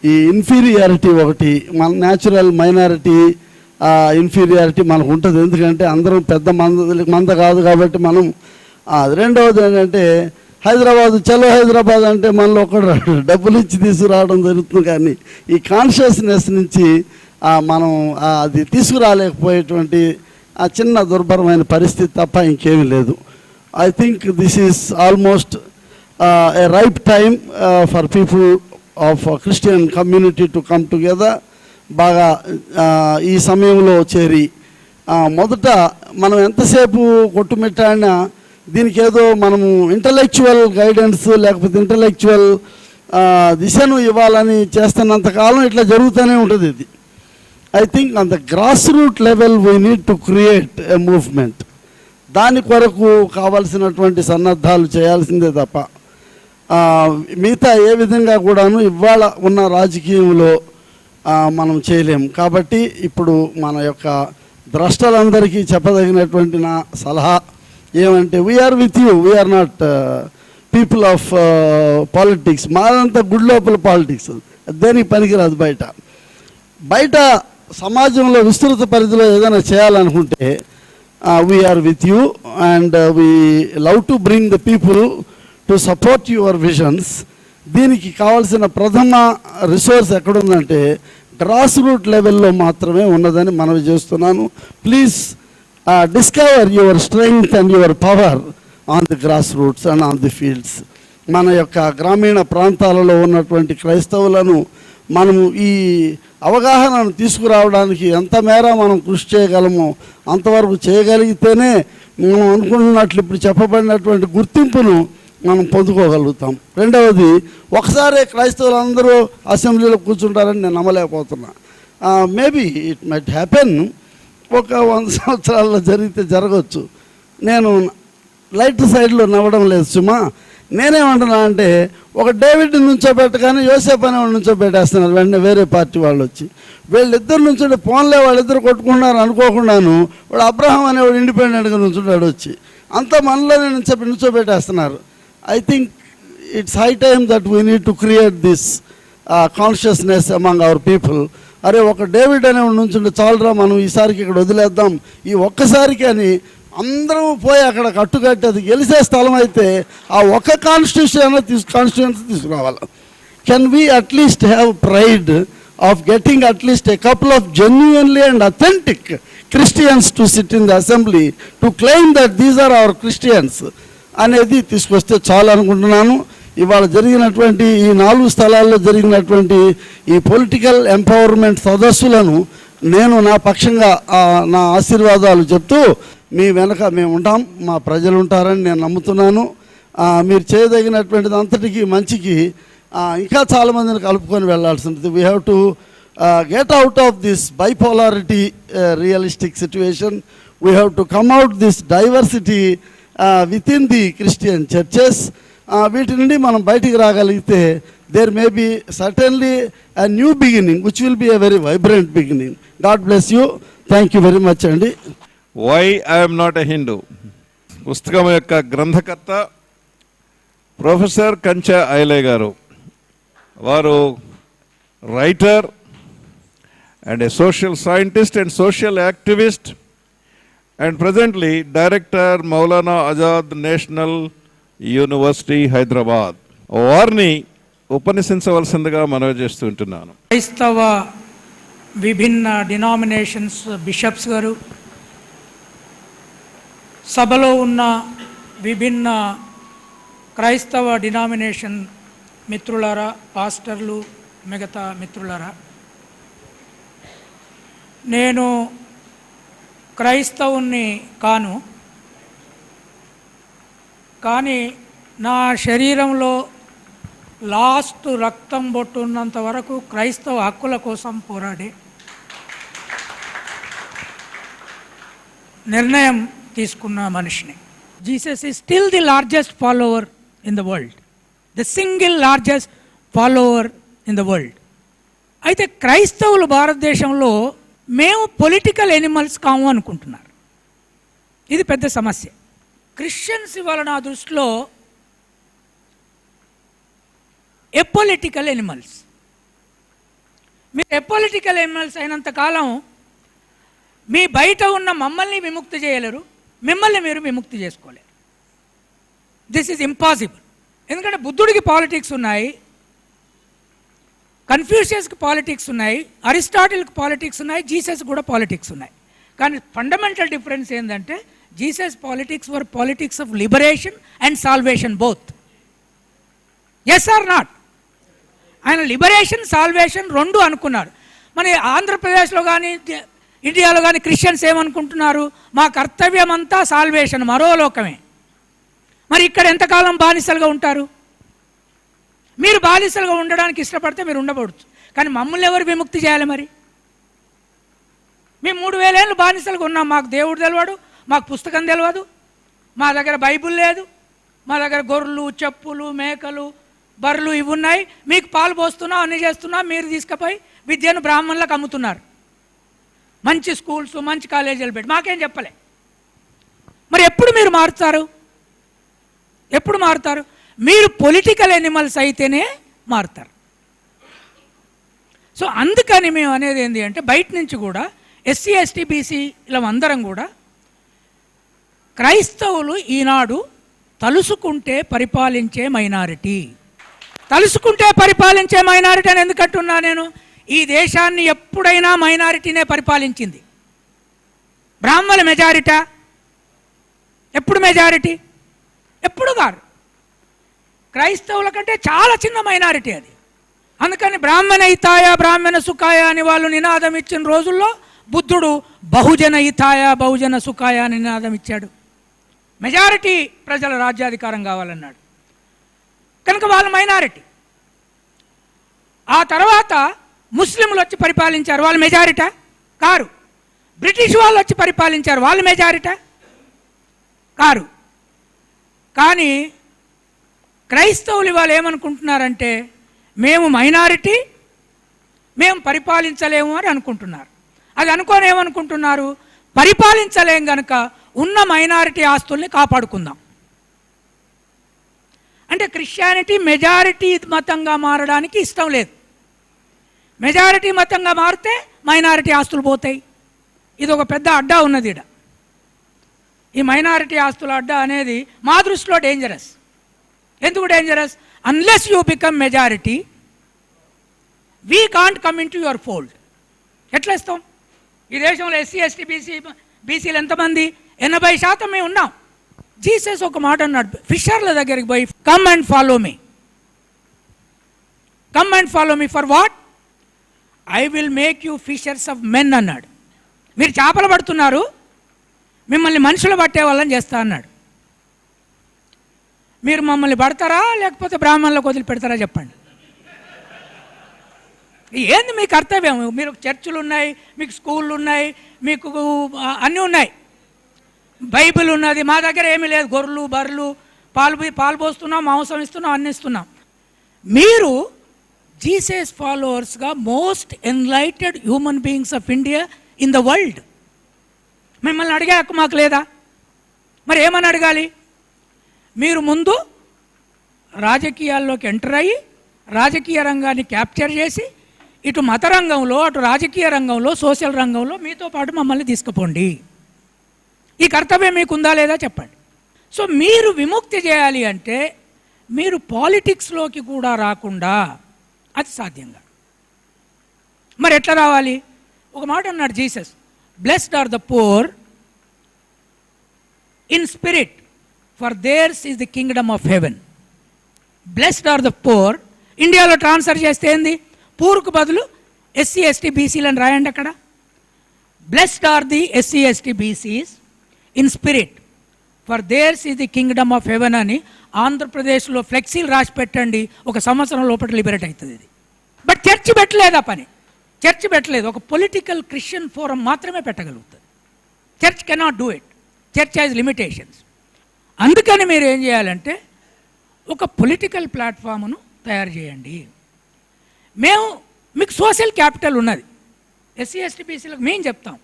Speaker 2: ఈ ఇన్ఫీరియారిటీ ఒకటి, మన న్యాచురల్ మైనారిటీ ఇన్ఫీరియారిటీ మనకు ఉంటుంది. ఎందుకంటే అందరం పెద్ద మంద కాదు కాబట్టి మనం. రెండవది ఏంటంటే చలో హైదరాబాద్ అంటే మనలో ఒకడు డబ్బులు ఇచ్చి తీసుకురావడం జరుగుతుంది. కానీ ఈ కాన్షియస్నెస్ నుంచి మనం అది తీసుకురాలేకపోయేటువంటి ఆ చిన్న దుర్భరమైన పరిస్థితి తప్ప ఇంకేమీ లేదు. I think this is almost A right time for people of Christian community to come together. బాగా ఈ సమయంలో చేరి మొదట మనం ఎంతసేపు కొట్టుమిట్టాడినా దీనికి ఏదో మనము ఇంటలెక్చువల్ గైడెన్స్ లేకపోతే ఇంటలెక్చువల్ దిశను ఇవ్వాలని చేస్తున్నంతకాలం ఇట్లా జరుగుతూనే ఉంటుంది. ఇది I think on the grass root level we need to create a movement. దాని కొరకు కావాల్సినటువంటి సన్నద్ధాలు చేయాల్సిందే తప్ప మిగతా ఏ విధంగా కూడాను ఇవాళ ఉన్న రాజకీయంలో మనం చేయలేము. కాబట్టి ఇప్పుడు మన యొక్క ద్రష్టలందరికీ చెప్పదగినటువంటి నా సలహా ఏమంటే, we are with you, we are not people of politics. మాదంతా గుడి లోపల పాలిటిక్స్, దేనికి పనికిరాదు. బయట సమాజంలో విస్తృత పరిధిలో ఏదైనా చేయాలనుకుంటే we're with you and we love to bring the people to support your visions. దీనికి కావాల్సిన ప్రథమ రిసోర్స్ ఎక్కడుందంటే గ్రాస్ రూట్ లెవెల్లో మాత్రమే ఉన్నదని మనవి చేస్తున్నాను. Please discover your strength and your power on the grass roots and on the fields. మన యొక్క గ్రామీణ ప్రాంతాలలో ఉన్నటువంటి క్రైస్తవులను మనము ఈ అవగాహనను తీసుకురావడానికి ఎంత మేర మనం కృషి చేయగలమో అంతవరకు చేయగలిగితేనే మనం అనుకుంటున్నట్లు ఇప్పుడు చెప్పబడినటువంటి గుర్తింపును మనం పొందుకోగలుగుతాం. రెండవది, ఒకసారి క్రైస్తవులందరూ అసెంబ్లీలో కూర్చుంటారని నేను నమ్మలేకపోతున్నా. మేబీ ఇట్ మైట్ హ్యాపెన్, ఒక 100 సంవత్సరాల్లో జరిగితే జరగవచ్చు. నేను లైట్ సైడ్లో నవ్వడం లేదు సుమా. నేనేమంటున్నా అంటే, ఒక డేవిడ్ నుంచోబెట్టగానే యోసేపు అనేవాడు నుంచోబెట్టేస్తున్నారు వెంటనే వేరే పార్టీ వాళ్ళు వచ్చి. వీళ్ళిద్దరు నుంచుంటే ఫోన్లే వాళ్ళిద్దరు కొట్టుకున్నారు అనుకోకుండాను వాడు అబ్రహాం అనేవాడు ఇండిపెండెంట్గా నుంచుంటాడు వచ్చి. అంతా మనలోనే నుంచోబెట్టేస్తున్నారు. I think it's high time that we need to create this consciousness among our people. అరే, ఒక డేవిడ్ అనేవాడు నుంచుంటే చాలురా, మనం ఈసారికి ఇక్కడ వదిలేద్దాం, ఈ ఒక్కసారికి అని అందరం పోయి అక్కడ కట్టుకట్టి అది గెలిచే స్థలం అయితే ఆ ఒక్క కాన్స్టిట్యూన్సీ తీసుకురావాలి. Can we at least have pride of getting at least a couple of genuinely and authentic Christians to sit in the assembly to claim that these are our Christians అనేది తీసుకొస్తే చాలు అనుకుంటున్నాను. ఇవాళ జరిగినటువంటి ఈ 4 స్థలాల్లో జరిగినటువంటి ఈ పొలిటికల్ ఎంపవర్మెంట్ సదస్సులను నేను నా పక్షంగా నా ఆశీర్వాదాలు చెప్తూ మీ వెనక మేము ఉంటాం, మా ప్రజలు ఉంటారని నేను నమ్ముతున్నాను. మీరు చేయదగినటువంటిది అంతటికీ మంచికి ఇంకా చాలామందిని కలుపుకొని వెళ్ళాల్సి ఉంటుంది. We have to get out of this bipolarity realistic situation. We have to come out this diversity within the Christian churches. వీటి నుండి మనం బయటికి రాగలిగితే there may be certainly a new beginning which will be a very vibrant beginning. God bless you. Thank you very much అండి.
Speaker 1: Why I'm not a Hindu పుస్తకం యొక్క గ్రంథకర్త professor Kancha Ilaiah garu. వారు writer and a social scientist and social activist, and presently director Maulana Azad National University Hyderabad. వారిని ఉపన్యసించవలసిందిగా మనవి చేస్తుంటున్నాను.
Speaker 8: క్రైస్తవ విభిన్న denominations bishops గారు, సభలో ఉన్న విభిన్న క్రైస్తవ డినామినేషన్ మిత్రులారా, పాస్టర్లు, మిగతా మిత్రులారా, నేను క్రైస్తవుని కాను, కానీ నా శరీరంలో లాస్ట్ రక్తం బొట్టు ఉన్నంత వరకు క్రైస్తవ హక్కుల కోసం పోరాడే నిర్ణయం తీసుకున్న మనిషిని. Jesus is still the largest follower in the world, the single largest follower in the world. అయితే క్రైస్తవులు భారతదేశంలో మేము పొలిటికల్ ఎనిమల్స్ కాము అనుకుంటున్నారు. ఇది పెద్ద సమస్య. క్రిస్టియన్స్ ఇవాళ నా దృష్టిలో ఎపొలిటికల్ ఎనిమల్స్. మీరు ఎపొలిటికల్ ఎనిమల్స్ అయినంతకాలం మీ బయట ఉన్న మమ్మల్ని విముక్తి చేయలేరు, మిమ్మల్ని మీరు విముక్తి చేసుకోలేరు. This is impossible. ఎందుకంటే బుద్ధుడికి పాలిటిక్స్ ఉన్నాయి, కన్ఫ్యూషియస్కి పాలిటిక్స్ ఉన్నాయి, అరిస్టాటిల్కి పాలిటిక్స్ ఉన్నాయి, జీసస్ కూడా పాలిటిక్స్ ఉన్నాయి. కానీ ఫండమెంటల్ డిఫరెన్స్ ఏంటంటే Jesus politics were politics of liberation and salvation both. Yes or not? ఆయన లిబరేషన్, సాల్వేషన్ రెండు అనుకున్నారు. మన ఆంధ్రప్రదేశ్లో కానీ ఇండియాలో కానీ క్రిస్టియన్స్ ఏమనుకుంటున్నారు? మా కర్తవ్యం అంతా సాల్వేషన్, మరో లోకమే. మరి ఇక్కడ ఎంతకాలం బానిసలుగా ఉంటారు? మీరు బానిసలుగా ఉండడానికి ఇష్టపడితే మీరు ఉండబడచ్చు, కానీ మమ్మల్ని ఎవరు విముక్తి చేయాలి? మరి మేము 3000 ఏళ్ళు బానిసలుగా ఉన్నాం. మాకు దేవుడు తెలియడు, మాకు పుస్తకం తెలియదు, మా దగ్గర బైబుల్ లేదు, మా దగ్గర గొర్రెలు, చెప్పులు, మేకలు, బర్రెలు ఇవి ఉన్నాయి. మీకు పాలు పోస్తున్నాం, అన్నీ చేస్తున్నాం. మీరు తీసుకుపోయి విద్యను బ్రాహ్మణులకు అమ్ముతున్నారు. మంచి స్కూల్స్, మంచి కాలేజీలు పెట్టి మాకేం చెప్పలే. మరి ఎప్పుడు మీరు మారుతారు? ఎప్పుడు మారుతారు? మీరు పొలిటికల్ ఎనిమల్స్ అయితేనే మారుతారు. సో అందుకని మేము అనేది ఏంటి అంటే, బయట నుంచి కూడా ఎస్సీ, ఎస్టీ, బీసీల అందరం కూడా క్రైస్తవులు ఈనాడు తలుసుకుంటే పరిపాలించే మైనారిటీ. తలుసుకుంటే పరిపాలించే మైనారిటీ అని ఎందుకంటున్నా నేను? ఈ దేశాన్ని ఎప్పుడైనా మైనారిటీనే పరిపాలించింది. బ్రాహ్మణ మెజారిటా? ఎప్పుడు మెజారిటీ? ఎప్పుడు కాదు. క్రైస్తవుల కంటే చాలా చిన్న మైనారిటీ అది. అందుకని బ్రాహ్మణ హితాయ బ్రాహ్మణ సుఖాయ అని వాళ్ళు నినాదం ఇచ్చిన రోజుల్లో బుద్ధుడు బహుజన హితాయ బహుజన సుఖాయ అని నినాదం ఇచ్చాడు. మెజారిటీ ప్రజల రాజ్యాధికారం కావాలన్నాడు. కనుక వాళ్ళు మైనారిటీ. ఆ తర్వాత ముస్లింలు వచ్చి పరిపాలించారు, వాళ్ళు మెజారిటా? కారు. బ్రిటిష్ వాళ్ళు వచ్చి పరిపాలించారు, వాళ్ళు మెజారిటా? కారు. కానీ క్రైస్తవులు వాళ్ళు ఏమనుకుంటున్నారంటే, మేము మైనారిటీ, మేము పరిపాలించలేము అని అనుకుంటున్నారు. అది అనుకోని ఏమనుకుంటున్నారు? పరిపాలించలేం కనుక ఉన్న మైనారిటీ ఆస్తుల్ని కాపాడుకుందాం. అంటే క్రిస్టియానిటీ మెజారిటీ మతంగా మారడానికి ఇష్టం లేదు. మెజారిటీ మతంగా మారితే మైనారిటీ ఆస్తులు పోతాయి. ఇది ఒక పెద్ద అడ్డా ఉన్నది ఈడ. ఈ మైనారిటీ ఆస్తుల అడ్డా అనేది మా దృష్టిలో డేంజరస్. ఎందుకు dangerous? Unless you become majority we can't come in to your fold. ఎట్లా ఇస్తాం? ఈ దేశంలో ఎస్సీ, ఎస్టీ, బీసీలు ఎంతమంది? 80% మేము ఉన్నాం. జీసస్ ఒక మాట అన్నాడు ఫిషర్ల దగ్గరికి పోయి, come and follow me. Come and follow me for what? I will make you fishers of men అన్నాడు. మీరు చేపలు పడుతున్నారు, మిమ్మల్ని మనుషులు పట్టే వాళ్ళని చేస్తా అన్నాడు. మీరు మమ్మల్ని పడతారా లేకపోతే బ్రాహ్మణులకు వదిలిపెడతారా చెప్పండి. ఏంది మీ కర్తవ్యం? మీరు చర్చిలు ఉన్నాయి, మీకు స్కూళ్ళు ఉన్నాయి, మీకు అన్నీ ఉన్నాయి, బైబిల్ ఉన్నది. మా దగ్గర ఏమీ లేదు. గొర్రెలు బర్రెలు పాలు పోస్తున్నాం, మాంసం ఇస్తున్నాం, అన్ని ఇస్తున్నాం. మీరు జీసస్ ఫాలోవర్స్గా most enlightened human beings of India in the world. మిమ్మల్ని అడిగే హక్కు మాకు లేదా? మరి ఏమని అడగాలి? మీరు ముందు రాజకీయాల్లోకి ఎంటర్ అయ్యి రాజకీయ రంగాన్ని క్యాప్చర్ చేసి ఇటు మత రంగంలో అటు రాజకీయ రంగంలో సోషల్ రంగంలో మీతో పాటు మమ్మల్ని తీసుకుపోండి. ఈ కర్తవ్యం మీకుందా లేదా చెప్పండి. సో మీరు విముక్తి చేయాలి అంటే మీరు పాలిటిక్స్లోకి కూడా రాకుండా అది సాధ్యంగా. మరి ఎట్లా రావాలి? ఒక మాట అన్నాడు Jesus, blessed are the poor in spirit for theirs is the kingdom of heaven. Blessed are the poor. ఇండియాలో ట్రాన్స్ఫర్ చేస్తే ఏంది? పూర్కు బదులు ఎస్సీ ఎస్టీ బీసీలను రాయండి అక్కడ. Blessed are the SC ST BCs in spirit for theirs is the kingdom of heaven అని ఆంధ్రప్రదేశ్లో ఫ్లెక్సీలు రాసి పెట్టండి. ఒక సంవత్సరం లోపల లిబరేట్ అవుతుంది ఇది. బట్ చర్చి పెట్టలేదు. ఆ పని చర్చి పెట్టలేదు. ఒక పొలిటికల్ క్రిస్టియన్ ఫోరం మాత్రమే పెట్టగలుగుతుంది. Church cannot do it. Church has limitations. అందుకని మీరు ఏం చేయాలంటే ఒక పొలిటికల్ ప్లాట్ఫామ్ను తయారు చేయండి. మీకు సోషల్ క్యాపిటల్ ఉన్నది. ఎస్సీ ఎస్టీ బీసీలకు మేము చెప్తాం,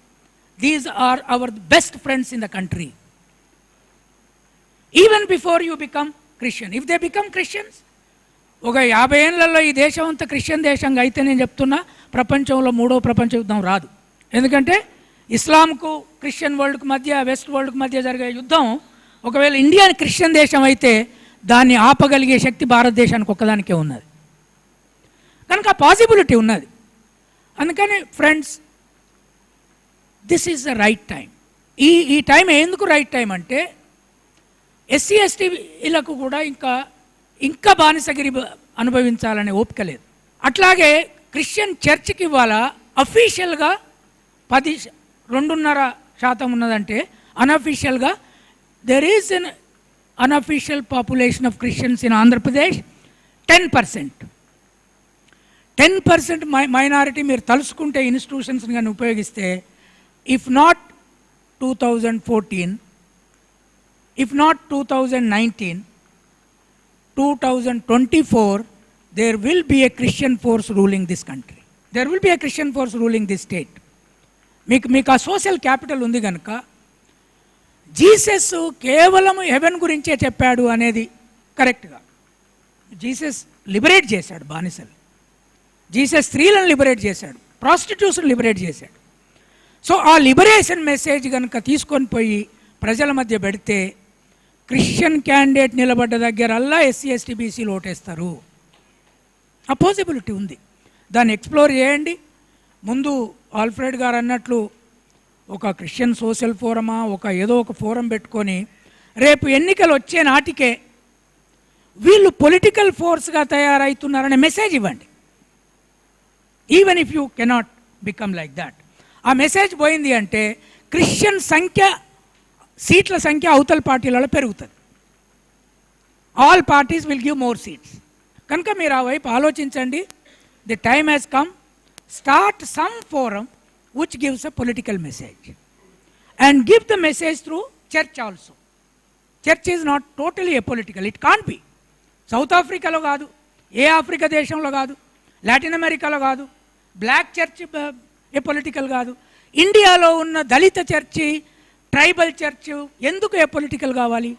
Speaker 8: these are our best friends in the country even before you become Christian. If they become Christians, ఒక 50 ఏళ్లలో ఈ దేశం అంతా క్రిస్టియన్ దేశంగా అయితే నేను చెప్తున్నా ప్రపంచంలో 3వ ప్రపంచ యుద్ధం రాదు. ఎందుకంటే ఇస్లాంకు క్రిస్టియన్ వరల్డ్కి మధ్య వెస్ట్ వరల్డ్కి మధ్య జరిగే యుద్ధం ఒకవేళ ఇండియా క్రిస్టియన్ దేశం అయితే దాన్ని ఆపగలిగే శక్తి భారతదేశానికి ఒక్కదానికే ఉన్నది. కనుక ఆ పాసిబిలిటీ ఉన్నది. అందుకని friends, this is the right time. ఈ టైం ఎందుకు రైట్ టైం అంటే ఎస్సీ ఎస్టీలకు కూడా ఇంకా బానిసగిరి అనుభవించాలనే ఓపిక లేదు. అట్లాగే క్రిస్టియన్ చర్చ్కి ఇవాళ అఫీషియల్గా 2.5% ఉన్నదంటే అన్అఫీషియల్గా there is N unofficial population of Christians in Andhra Pradesh 10%. 10% minority మీరు తలుసుకుంటే ఇన్స్టిట్యూషన్స్ కానీ ఉపయోగిస్తే if not 2014, if not 2019, 2024, there will be a Christian force ruling this country. There will be a Christian force ruling this state. మీకు ఆ social capital ఉంది కనుక Jesus కేవలం haven గురించే చెప్పాడు అనేది కరెక్ట్గా. జీసస్ లిబరేట్ చేశాడు బానిసలు. జీసస్ స్త్రీలను లిబరేట్ చేశాడు, ప్రాస్టిట్యూషన్ లిబరేట్ చేశాడు. సో ఆ లిబరేషన్ మెసేజ్ కనుక తీసుకొని పోయి ప్రజల మధ్య పెడితే క్రిస్టియన్ క్యాండిడేట్ నిలబడ్డ దగ్గరల్లా ఎస్సీ ఎస్టీ బీసీలు ఓటేస్తారు. ఆ పాసిబిలిటీ ఉంది. దాన్ని ఎక్స్ప్లోర్ చేయండి. ముందు ఆల్ఫ్రెడ్ గారు అన్నట్లు ఒక క్రిస్టియన్ సోషల్ ఫోరమా ఏదో ఒక ఫోరం పెట్టుకొని రేపు ఎన్నికలు వచ్చే నాటికే వీళ్ళు పొలిటికల్ ఫోర్స్గా తయారవుతున్నారనే మెసేజ్ ఇవ్వండి. Even if you cannot become like that. ఆ మెసేజ్ పోయింది అంటే క్రిస్టియన్ సీట్ల సంఖ్య అవతల పార్టీలలో పెరుగుతుంది. All parties will give more seats. కనుక మీరు ఆ వైపు ఆలోచించండి. The time has come. Start some forum which gives a political message and give the message through church also. Church is not totally apolitical. It can't be. South ఆఫ్రికాలో కాదు, ఏ Africa దేశంలో కాదు, Latin అమెరికాలో కాదు, బ్లాక్ చర్చ్ ఎపొలిటికల్ కాదు. ఇండియాలో ఉన్న దళిత church, tribal church ఎందుకు ఎపొలిటికల్ కావాలి?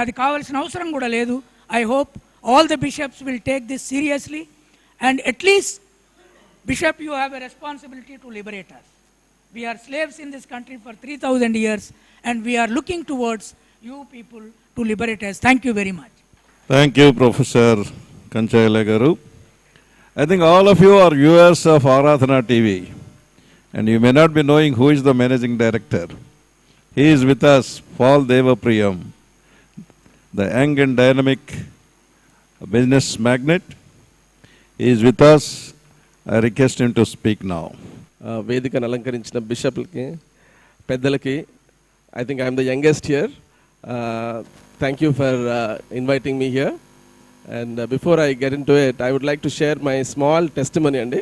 Speaker 8: అది కావాల్సిన అవసరం కూడా లేదు. I hope all the bishops will take this seriously and at least Bishop, you have a responsibility to liberate us. We are slaves in this country for 3,000 years and we are looking towards you people to liberate us. Thank you very much.
Speaker 1: Thank you, Professor Kanchayala Garu. I think all of you are viewers of Aradhana TV and you may not be knowing who is the managing director. He is with us, Paul Devapriyam, the young and dynamic business magnate. He is with us. I request him to speak now.
Speaker 9: వేదికను అలంకరించిన బిషప్లకి, పెద్దలకి, I think I'm the youngest here. Thank you for inviting me here. And before I get into it, I would like to share my small testimony అండి.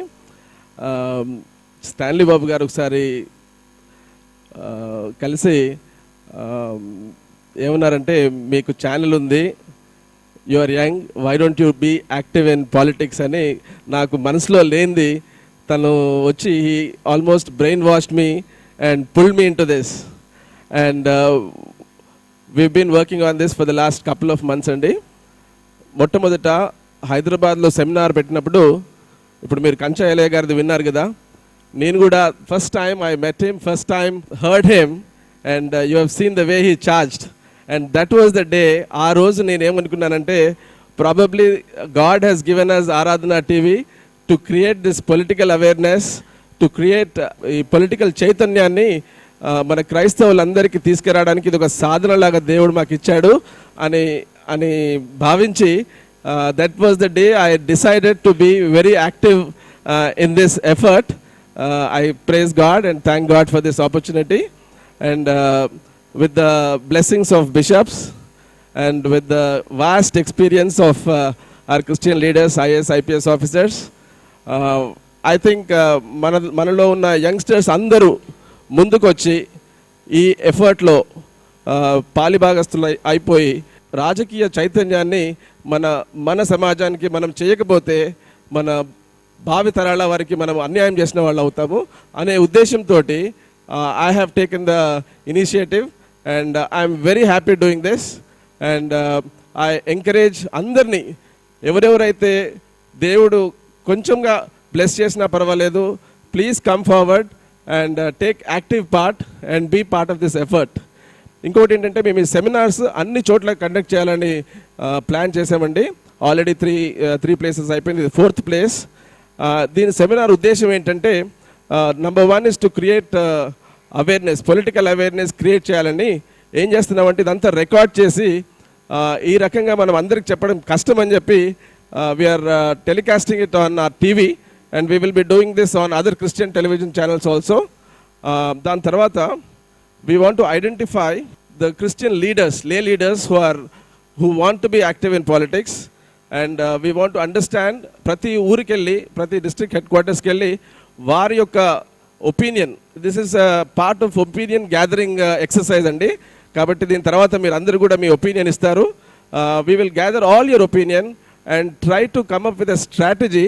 Speaker 9: Stanley Babu garu ఒకసారి కలిసి ఏమన్నారంటే, మీకు channel ఉంది, you are young, why don't you be active in politics అని నాకు మనసులో లేనిది తను వచ్చి almost brainwashed me and pulled me into this. And we've been working on this for the last couple of months అండి. మొట్టమొదట హైదరాబాద్లో seminar పెట్టినప్పుడు, ఇప్పుడు మీరు కంచా ఎలయ్య గారిది విన్నారు కదా, నేను కూడా first time I met him, first time heard him, and you have seen the way he charged, and that was the day. ఆ రోజు నేనేమనుకున్నానంటే, probably God has given us Aradhana TV to create this political awareness, to create ఈ political చైతన్యాన్ని మన క్రైస్తవులందరికీ తీసుకురావడానికి ఇది ఒక సాధనలాగా దేవుడు మాకు ఇచ్చాడు అని భావించి, that was the day I decided to be very active in this effort. I praise God and thank God for this opportunity. And with the blessings of bishops and with the vast experience of our Christian leaders, IAS, IPS officers, I think మనలో ఉన్న youngsters అందరూ ముందుకు వచ్చి ఈ ఎఫర్ట్లో పాలిభాగస్తులు అయిపోయి రాజకీయ చైతన్యాన్ని మన సమాజానికి మనం చేయకపోతే మన భావి తరాల వారికి మనం అన్యాయం చేసిన వాళ్ళు అవుతాము అనే ఉద్దేశంతో I have taken the initiative, and I'm very happy doing this, and I encourage అందరినీ, ఎవరెవరైతే దేవుడు కొంచెంగా బ్లెస్ చేసినా పర్వాలేదు, please come forward and take active part and be part of this effort. ఇంకోటి ఏంటంటే, మేము ఈ సెమినార్స్ అన్ని చోట్ల కండక్ట్ చేయాలని ప్లాన్ చేసామండి. ఆల్రెడీ త్రీ ప్లేసెస్ అయిపోయింది, ఇది 4th ప్లేస్. దీని సెమినార్ ఉద్దేశం ఏంటంటే, number 1 is to create awareness, political awareness create చేయాలని ఏం చేస్తున్నామంటే, ఇదంతా రికార్డ్ చేసి ఈ రకంగా మనం అందరికి చెప్పడం కష్టం అని చెప్పి we're telecasting it on our TV, and we will be doing this on other Christian television channels also. దాని తర్వాత we want to identify the Christian leaders, lay leaders who want to be active in politics, and we want to understand ప్రతి ఊరికి వెళ్ళి, ప్రతి district head క్వార్టర్స్కి వెళ్ళి వారి యొక్క opinion, this is part of opinion gathering exercise అండి. కాబట్టి దీని తర్వాత మీరు అందరూ కూడా మీ ఒపీనియన్ ఇస్తారు. We will gather all your opinion and try to come up with a strategy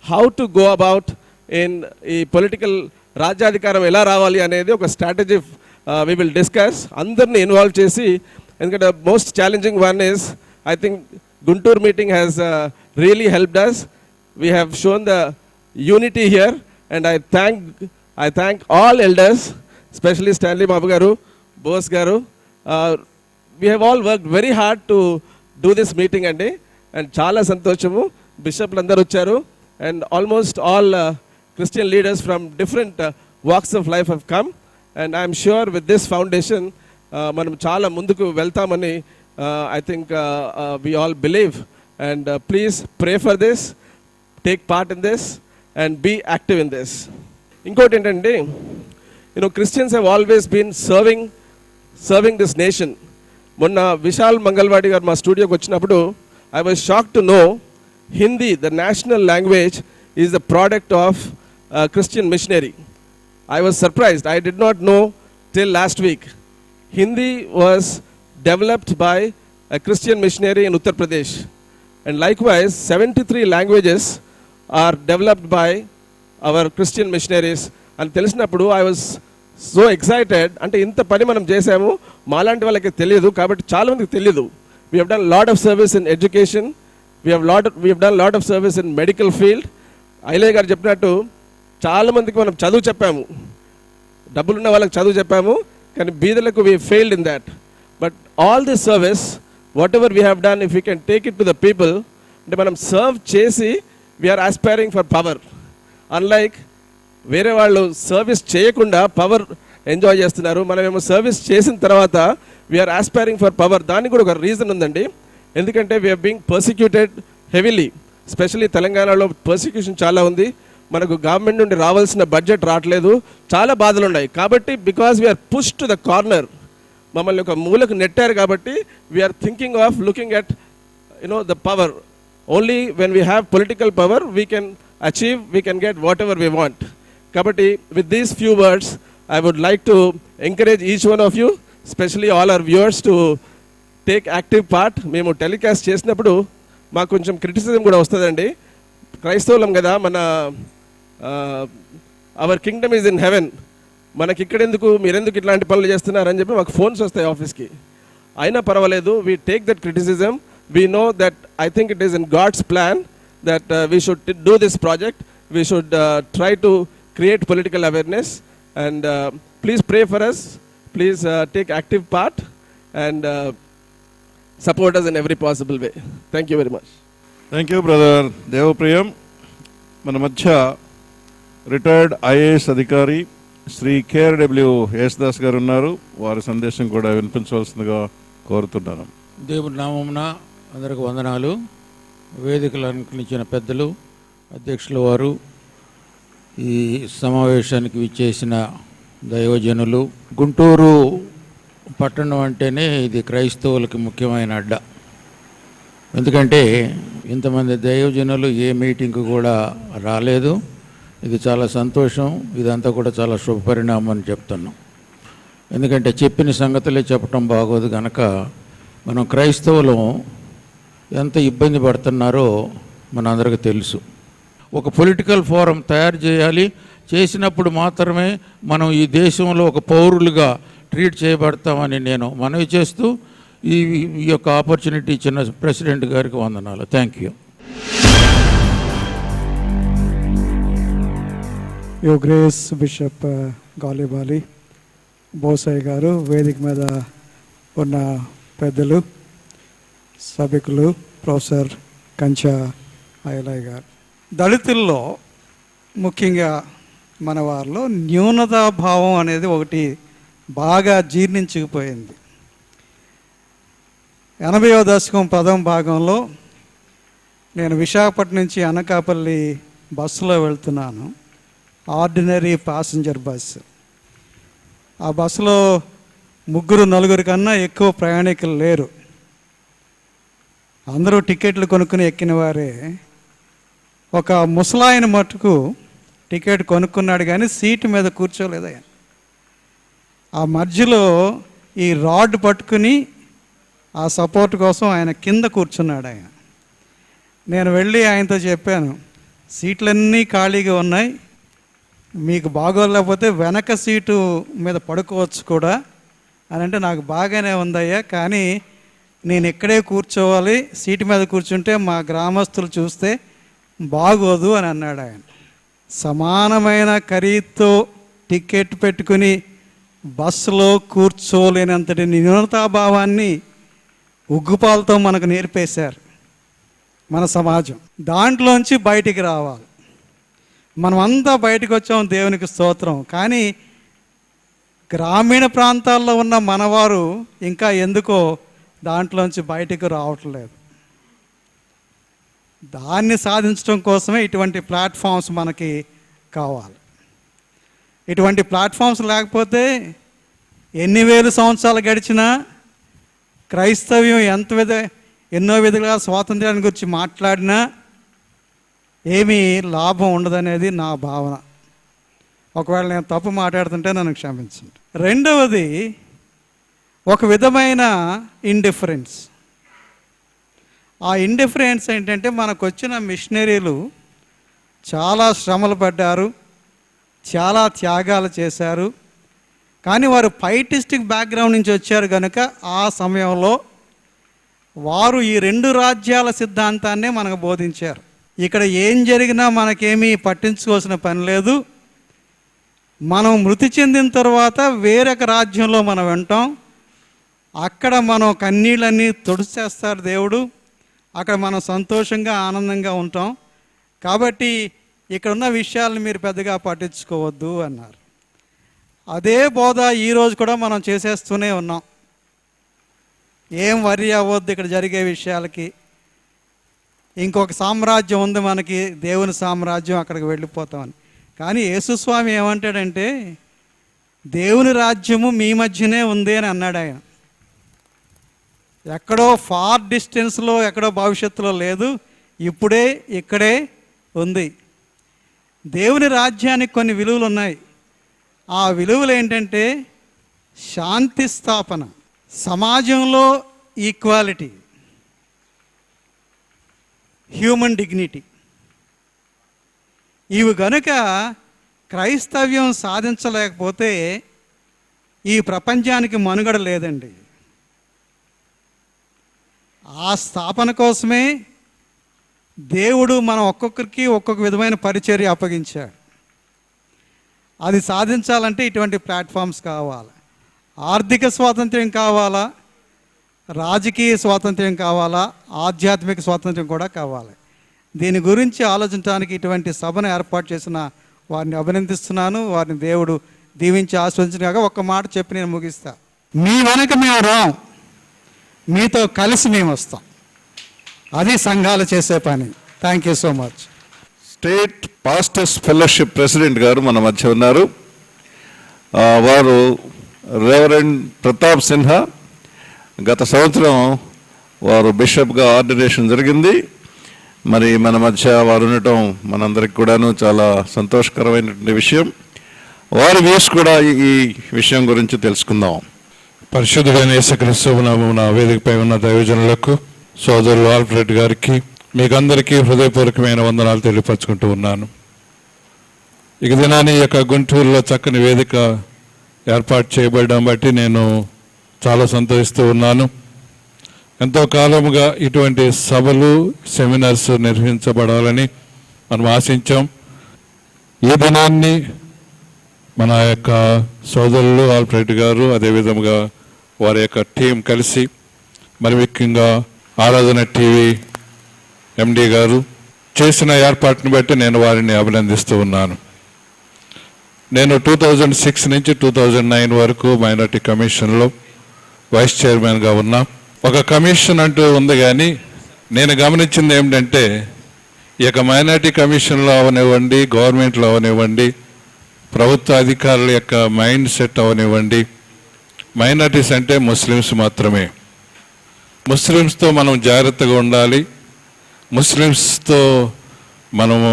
Speaker 9: how to go about in ఈ పొలిటికల్ రాజ్యాధికారం ఎలా రావాలి అనేది ఒక స్ట్రాటజీ వీ విల్ డిస్కస్. అందరినీ ఇన్వాల్వ్ చేసి, ఎందుకంటే most challenging one is, I think Guntur meeting has really helped us. We have shown the unity here, and I thank all elders, especially Stanley Babu garu, Bose garu. We have all worked very hard to do this meeting andi, and chaala santoshamu. Bishop landaru vacharu, and almost all Christian leaders from different walks of life have come, and I am sure with this foundation manam chaala munduku veltamani I think we all believe, and please pray for this, take part in this, and be active in this. ఇంకోటి ఏంటంటే, Christians have always been serving this nation. మొన్న విశాల్ మంగళవాడి గారు మా స్టూడియోకి వచ్చినప్పుడు I was shock to know Hindi, the national language, is the product of Christian missionary. I was surprised, I did not know till last week. Hindi was developed by a Christian missionary in Uttar Pradesh, and likewise 73 languages are developed by our Christian missionaries. అని తెలిసినప్పుడు I was so excited. అంటే ఇంత పని మనం చేసాము, మాలాంటి వాళ్ళకి తెలియదు, కాబట్టి చాలా మందికి తెలియదు. We have done lot of service in education, we have done lot of service in medical field. Ilaiah garu చెప్పినట్టు చాలా మందికి మనం చదువు చెప్పాము, డబ్బులున్న వాళ్ళకి చదువు చెప్పాము, కానీ బీదలకు we failed in that. But all this service, what ever we have done, if you can take it to the people, అంటే మనం సర్వ్ చేసి we are aspiring for power. Unlike వేరే వాళ్ళు సర్వీస్ చేయకుండా పవర్ ఎంజాయ్ చేస్తున్నారు, మనమేమో సర్వీస్ చేసిన తర్వాత వీఆర్ ఆస్పైరింగ్ ఫర్ పవర్. దానికి కూడా ఒక రీజన్ ఉందండి. ఎందుకంటే we are being persecuted heavily, especially తెలంగాణలో పర్సిక్యూషన్ చాలా ఉంది. మనకు గవర్నమెంట్ నుండి రావాల్సిన బడ్జెట్ రావట్లేదు, చాలా బాధలు ఉన్నాయి. కాబట్టి because we are push to the corner, మమ్మల్ని ఒక మూలకు నెట్టారు కాబట్టి we are thinking of looking at the power. Only when we have political power we can achieve, we can get what ever we want. కాబట్టి with these few words I would like to encourage each one of you, specially all our viewers, to take active part. మేము telecast చేసినప్పుడు మాకు కొంచెం criticism కూడా వస్తుందండి. క్రైస్తవులం కదా, మన our kingdom is in heaven, మనకి ఇక్కడెందుకు, మీరెందుకు ఇట్లాంటి పనులు చేస్తున్నారని చెప్పి మాకు ఫోన్స్ వస్తాయి ఆఫీస్కి. అయినా పర్వాలేదు, we take that criticism. We know that I think it is in God's plan that we should do this project. We should try to create political awareness, and please pray for us, please take active part and support us in every possible way. Thank you very much.
Speaker 1: Thank you brother Devapriyam. మన మధ్య retired IAS అధికారి శ్రీ కేఆర్డబ్ల్యూ యేసుదాస్ గారు ఉన్నారు. వారి సందేశం కూడా వినిపించవలసిందిగా కోరుతున్నాను.
Speaker 10: దేవుడి నామమున అందరికి వందనాలు. వేదికలు అనుకరించిన పెద్దలు, అధ్యక్షుల వారు, ఈ సమావేశానికి విచ్చేసిన దైవజనులు. గుంటూరు పట్టణం అంటేనే ఇది క్రైస్తవులకి ముఖ్యమైన అడ్డ. ఎందుకంటే ఇంతమంది దైవజనులు ఏ మీటింగ్కి కూడా రాలేదు. ఇది చాలా సంతోషం. ఇదంతా కూడా చాలా శుభపరిణామం అని చెప్తున్నాం. ఎందుకంటే చెప్పిన సంగతులే చెప్పడం బాగోదు కనుక మనం క్రైస్తవులు ఎంత ఇబ్బంది పడుతున్నారో మనందరికీ తెలుసు. ఒక పొలిటికల్ ఫోరం తయారు చేయాలి, చేసినప్పుడు మాత్రమే మనం ఈ దేశంలో ఒక పౌరులుగా ట్రీట్ చేయబడతామని నేను మనవి చేస్తూ ఈ యొక్క ఆపర్చునిటీ ఇచ్చిన ప్రెసిడెంట్ గారికి వందనాలు. Thank you.
Speaker 11: Your grace bishop Galibali Bosai garu, వేదిక మీద ఉన్న పెద్దలు, సభికులు, ప్రొఫెసర్ కంచా అయలయ్య గారు. దళితుల్లో ముఖ్యంగా మన వారిలో న్యూనతాభావం అనేది ఒకటి బాగా జీర్ణించుకుపోయింది. 80వ దశకం ప్రథమ భాగంలో నేను విశాఖపట్నం నుంచి అనకాపల్లి బస్సులో వెళ్తున్నాను, ఆర్డినరీ ప్యాసింజర్ బస్సు. ఆ బస్సులో 3-4 కన్నా ఎక్కువ ప్రయాణికులు లేరు. అందరూ టికెట్లు కొనుక్కుని ఎక్కిన వారే. ఒక ముసలాయన మట్టుకు టికెట్ కొనుక్కున్నాడు కానీ సీటు మీద కూర్చోలేదు ఆయన. ఆ మధ్యలో ఈ రాడ్ పట్టుకుని ఆ సపోర్ట్ కోసం ఆయన కింద కూర్చున్నాడు ఆయన. నేను వెళ్ళి ఆయనతో చెప్పాను, సీట్లన్నీ ఖాళీగా ఉన్నాయి, మీకు బాగోలేకపోతే వెనక సీటు మీద పడుకోవచ్చు కూడా అని అంటే, నాకు బాగానే ఉందయ్యా, కానీ నేను ఇక్కడే కూర్చోవాలి, సీటు మీద కూర్చుంటే మా గ్రామస్తులు చూస్తే బాగోదు అని అన్నాడు ఆయన. సమానమైన ఖరీదుతో టికెట్ పెట్టుకుని బస్సులో కూర్చోలేనంతటి న్యూనతాభావాన్ని ఉగ్గుపాలతో మనకు నేర్పేశారు మన సమాజం. దాంట్లోంచి బయటికి రావాలి. మనమంతా బయటకు వచ్చాం, దేవునికి స్తోత్రం. కానీ గ్రామీణ ప్రాంతాల్లో ఉన్న మనవారు ఇంకా ఎందుకో దాంట్లోంచి బయటకు రావట్లేదు. దాన్ని సాధించడం కోసమే ఇటువంటి ప్లాట్ఫామ్స్ మనకి కావాలి. ఇటువంటి ప్లాట్ఫామ్స్ లేకపోతే ఎన్ని వేల సంవత్సరాలు గడిచినా క్రైస్తవ్యం ఎన్నో విధాలుగా స్వాతంత్ర్యాన్ని గురించి మాట్లాడినా ఏమీ లాభం ఉండదనేది నా భావన. ఒకవేళ నేను తప్పు మాట్లాడుతుంటే నన్ను క్షమించండి. రెండవది ఒక విధమైన ఇండిఫరెన్స్. ఆ ఇండిఫరెన్స్ ఏంటంటే, మనకు వచ్చిన మిషనరీలు చాలా శ్రమలు పడ్డారు, చాలా త్యాగాలు చేశారు. కానీ వారు పైటిస్టిక్ బ్యాక్గ్రౌండ్ నుంచి వచ్చారు కనుక ఆ సమయంలో వారు ఈ 2 రాజ్యాల సిద్ధాంతాన్నే మనకు బోధించారు. ఇక్కడ ఏం జరిగినా మనకేమీ పట్టించుకోవాల్సిన పని లేదు. మనం మృతి చెందిన తర్వాత వేరొక రాజ్యంలో మనం వింటాం, అక్కడ మనం కన్నీళ్ళన్నీ తుడిచేస్తారు దేవుడు, అక్కడ మనం సంతోషంగా ఆనందంగా ఉంటాం. కాబట్టి ఇక్కడ ఉన్న విషయాలను మీరు పెద్దగా పట్టించుకోవద్దు అన్నారు. అదే బోధ ఈరోజు కూడా మనం చేసేస్తూనే ఉన్నాం. ఏం వరి అవ్వద్దు ఇక్కడ జరిగే విషయాలకి. ఇంకొక సామ్రాజ్యం ఉంది మనకి, దేవుని సామ్రాజ్యం, అక్కడికి వెళ్ళిపోతామని. కానీ యేసుస్వామి ఏమంటాడంటే దేవుని రాజ్యము మీ మధ్యనే ఉంది అని అన్నాడు ఆయన. ఎక్కడో ఫార్ డిస్టెన్స్లో, ఎక్కడో భవిష్యత్తులో లేదు, ఇప్పుడే ఇక్కడే ఉంది. దేవుని రాజ్యానికి కొన్ని విలువలు ఉన్నాయి. ఆ విలువలు ఏంటంటే శాంతి స్థాపన, సమాజంలో ఈక్వాలిటీ, హ్యూమన్ డిగ్నిటీ. ఇవి గనుక క్రైస్తవ్యం సాధించలేకపోతే ఈ ప్రపంచానికి మనుగడ లేదండి. ఆ స్థాపన కోసమే దేవుడు మనం ఒక్కొక్కరికి ఒక్కొక్క విధమైన పరిచర్య అప్పగించాడు. అది సాధించాలంటే ఇటువంటి ప్లాట్ఫామ్స్ కావాలి. ఆర్థిక స్వాతంత్ర్యం కావాలా, రాజకీయ స్వాతంత్ర్యం కావాలా, ఆధ్యాత్మిక స్వాతంత్ర్యం కూడా కావాలి. దీని గురించి ఆలోచించడానికి ఇటువంటి సభను ఏర్పాటు చేసిన వారిని అభినందిస్తున్నాను. వారిని దేవుడు దీవించి ఆస్వాదించినాక ఒక్క మాట చెప్పి నేను ముగిస్తా. మీ వెనక మేము రాం, మీతో కలిసి మేము వస్తాం. అది సంఘాలు చేసే పని. Thank you so much.
Speaker 1: State pastors fellowship president గారు మన మధ్య ఉన్నారు. వారు రెవరెండ్ ప్రతాప్ సిన్హా. గత సంవత్సరం వారు బిషప్గా ఆర్డినేషన్ జరిగింది. మరి మన మధ్య వారు ఉండటం మనందరికి కూడాను చాలా సంతోషకరమైనటువంటి విషయం. వారి వ్యూస్ కూడా ఈ విషయం గురించి తెలుసుకుందాం.
Speaker 12: పరిశుద్ధుడైన యేసుక్రీస్తు నామమున వేదికపై ఉన్న దైవజనులకు, సోదరులు ఆల్ఫ్రెడ్ గారికి, మీకందరికీ హృదయపూర్వకమైన వందనాలు తెలియపరచుకుంటూ ఉన్నాను. ఇక దినాన్ని యొక్క గుంటూరులో చక్కని వేదిక ఏర్పాటు చేయబడడం బట్టి నేను చాలా సంతోషిస్తూ ఉన్నాను. ఎంతో కాలముగా ఇటువంటి సభలు, సెమినార్స్ నిర్వహించబడాలని మనం ఆశించాం. ఈ దినాన్ని మన యొక్క సోదరులు ఆల్ఫ్రెడ్ గారు, అదేవిధంగా వారి యొక్క టీం కలిసి, మరి ముఖ్యంగా ఆరాధన టీవీ ఎండి గారు చేసిన ఏర్పాటును బట్టి నేను వారిని అభినందిస్తూ ఉన్నాను. నేను 2006 నుంచి 2009 వరకు మైనార్టీ కమిషన్లో వైస్ చైర్మన్గా ఉన్నా. ఒక కమిషన్ అంటూ ఉంది, కానీ నేను గమనించింది ఏమిటంటే ఈ యొక్క మైనార్టీ కమిషన్లో అవనివ్వండి, గవర్నమెంట్లో అవనివ్వండి, ప్రభుత్వ అధికారుల యొక్క మైండ్ సెట్ అవనివ్వండి, మైనార్టీస్ అంటే ముస్లిమ్స్ మాత్రమే. ముస్లిమ్స్తో మనం జాగ్రత్తగా ఉండాలి, ముస్లిమ్స్తో మనము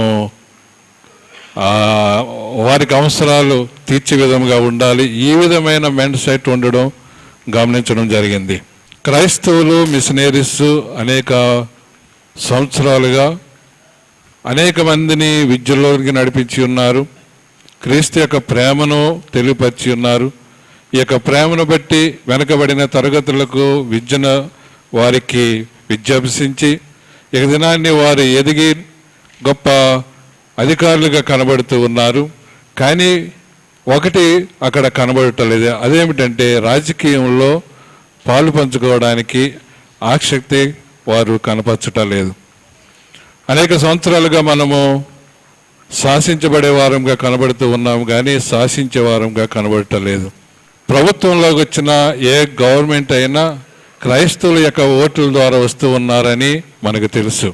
Speaker 12: వారికి అవసరాలు తీర్చే విధంగా ఉండాలి. ఈ విధమైన మైండ్ సెట్ ఉండడం గమనించడం జరిగింది. క్రైస్తవులు, మిషనరీస్ అనేక సంవత్సరాలుగా అనేక మందిని విద్యలోకి నడిపించి ఉన్నారు. క్రీస్తు యొక్క ప్రేమను తెలియపరిచి ఉన్నారు. ఈ యొక్క ప్రేమను బట్టి వెనకబడిన తరగతులకు విద్యను వారికి విద్యాభ్యసించి ఇక దినాన్ని వారు ఎదిగి గొప్ప అధికారులుగా కనబడుతూ ఉన్నారు. కానీ ఒకటి అక్కడ కనబడటలేదు, అదేమిటంటే రాజకీయంలో పాలు పంచుకోవడానికి ఆసక్తి వారు కనపరచటలేదు. అనేక సంవత్సరాలుగా మనము శాసించబడే వారంగా కనబడుతూ ఉన్నాము, కానీ శాసించే వారంగా కనబడటలేదు. ప్రభుత్వంలోకి వచ్చిన ఏ గవర్నమెంట్ అయినా క్రైస్తవుల యొక్క ఓట్ల ద్వారా వస్తూ ఉన్నారని మనకు తెలుసు.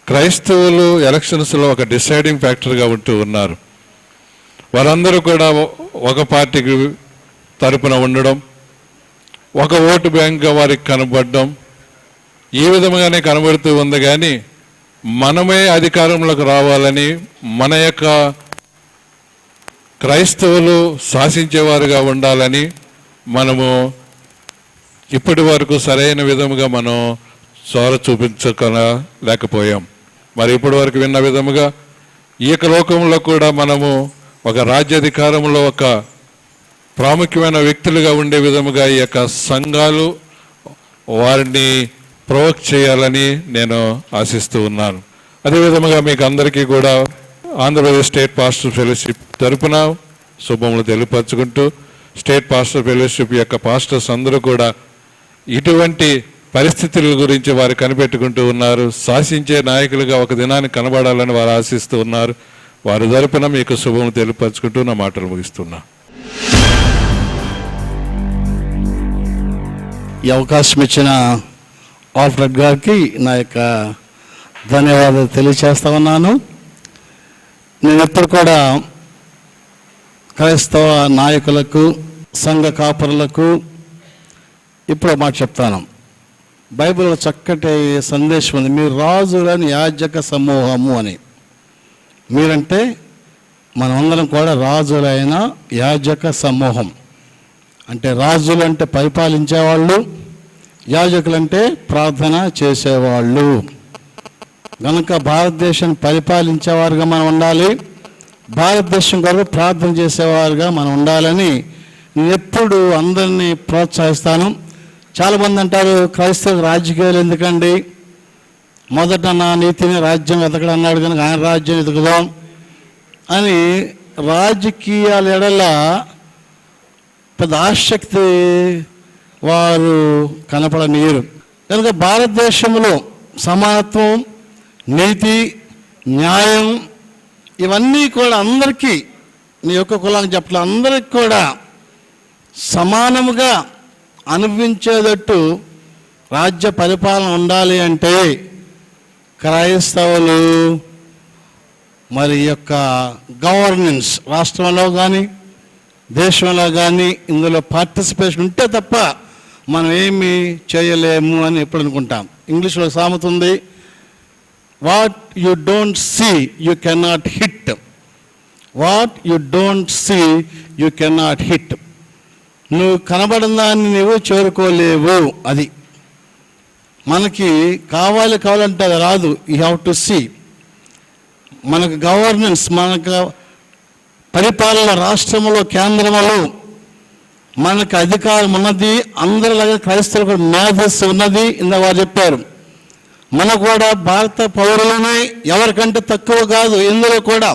Speaker 12: క్రైస్తవులు ఎలక్షన్స్లో ఒక డిసైడింగ్ ఫ్యాక్టర్గా ఉంటూ ఉన్నారు. వారందరూ కూడా ఒక పార్టీకి తరపున ఉండడం, ఒక ఓటు బ్యాంక్గా వారికి కనబడడం, ఈ విధంగానే కనబడుతూ ఉంది. కానీ మనమే అధికారంలోకి రావాలని, మన యొక్క క్రైస్తవులు శాసించేవారుగా ఉండాలని మనము ఇప్పటి వరకు సరైన విధముగా మనం చోర చూపించలేకపోయాం. మరి ఇప్పటి వరకు విన్న విధముగా ఈ యొక్క లోకంలో కూడా మనము ఒక రాజ్యాధికారంలో ఒక ప్రాముఖ్యమైన వ్యక్తులుగా ఉండే విధముగా ఈ యొక్క సంఘాలు వారిని ప్రొవోక్ చేయాలని నేను ఆశిస్తూ ఉన్నాను. అదేవిధముగా మీకు అందరికీ కూడా ఆంధ్రప్రదేశ్ స్టేట్ పాస్టర్ ఫెలోషిప్ తరపున శుభములు తెలియపరచుకుంటూ, స్టేట్ పాస్టర్ ఫెలోషిప్ యొక్క పాస్టర్స్ అందరూ కూడా ఇటువంటి పరిస్థితుల గురించి వారు కనిపెట్టుకుంటూ ఉన్నారు. శాసించే నాయకులుగా ఒక దినాన్ని కనబడాలని వారు ఆశిస్తూ ఉన్నారు. వారి తరపున మీకు శుభములు తెలియపరచుకుంటూ నా మాటలు ముగిస్తున్నా.
Speaker 2: ఈ అవకాశం ఇచ్చిన ఆల్ఫ్రెడ్ గారికి నా యొక్క
Speaker 5: ధన్యవాదాలు తెలియచేస్తా ఉన్నాను. నేను ఎప్పుడు కూడా క్రైస్తవ నాయకులకు, సంఘ కాపురులకు ఇప్పుడు మాట చెప్తాను. బైబిల్లో చక్కటి సందేశం ఉంది, మీరు రాజులని యాజక సమూహము అని. మీరంటే మనమందరం కూడా రాజులైన యాజక సమూహం. అంటే రాజులు అంటే పరిపాలించేవాళ్ళు, యాజకులంటే ప్రార్థన చేసేవాళ్ళు. కనుక భారతదేశాన్ని పరిపాలించేవారుగా మనం ఉండాలి, భారతదేశం కొరకు ప్రార్థన చేసేవారుగా మనం ఉండాలని నేను ఎప్పుడు అందరినీ ప్రోత్సహిస్తాను. చాలామంది అంటారు, క్రైస్తవ రాజకీయాలు ఎందుకండి, మొదట నా నీతిని రాజ్యం వెతకడం అన్నాడు కనుక ఆయన రాజ్యం వెతుకుదాం అని రాజకీయాల ఎడల పెద్ద ఆసక్తి వారు కనపడనీయరు. కనుక భారతదేశంలో సమానత్వం, నీతి, న్యాయం ఇవన్నీ కూడా అందరికీ, నీ యొక్క కులానికి చెప్పలే, అందరికి కూడా సమానముగా అనుభవించేటట్టు రాజ్య పరిపాలన ఉండాలి అంటే క్రైస్తవులు మరి యొక్క గవర్నెన్స్ రాష్ట్రంలో కానీ దేశంలో కానీ ఇందులో పార్టిసిపేషన్ ఉంటే తప్ప మనం ఏమీ చేయలేము అని ఎప్పుడు అనుకుంటాం. ఇంగ్లీష్లో సామెత ఉంది, what you don't see you cannot hit, what you don't see you cannot hit. నువ్వు కనబడిన దాన్ని నువ్వు చేరుకోలేవు. అది మనకి కావాలంటే అది రాదు. You have to see. మనకు గవర్నెన్స్, మనకు పరిపాలన రాష్ట్రంలో, కేంద్రంలో మనకు అధికారం ఉన్నది. అందరిలాగా క్రైస్తవులకు మేధస్సు ఉన్నది. ఇందా వారు చెప్పారు, మనకు కూడా భారత పౌరులనే, ఎవరికంటే తక్కువ కాదు. ఇందులో కూడా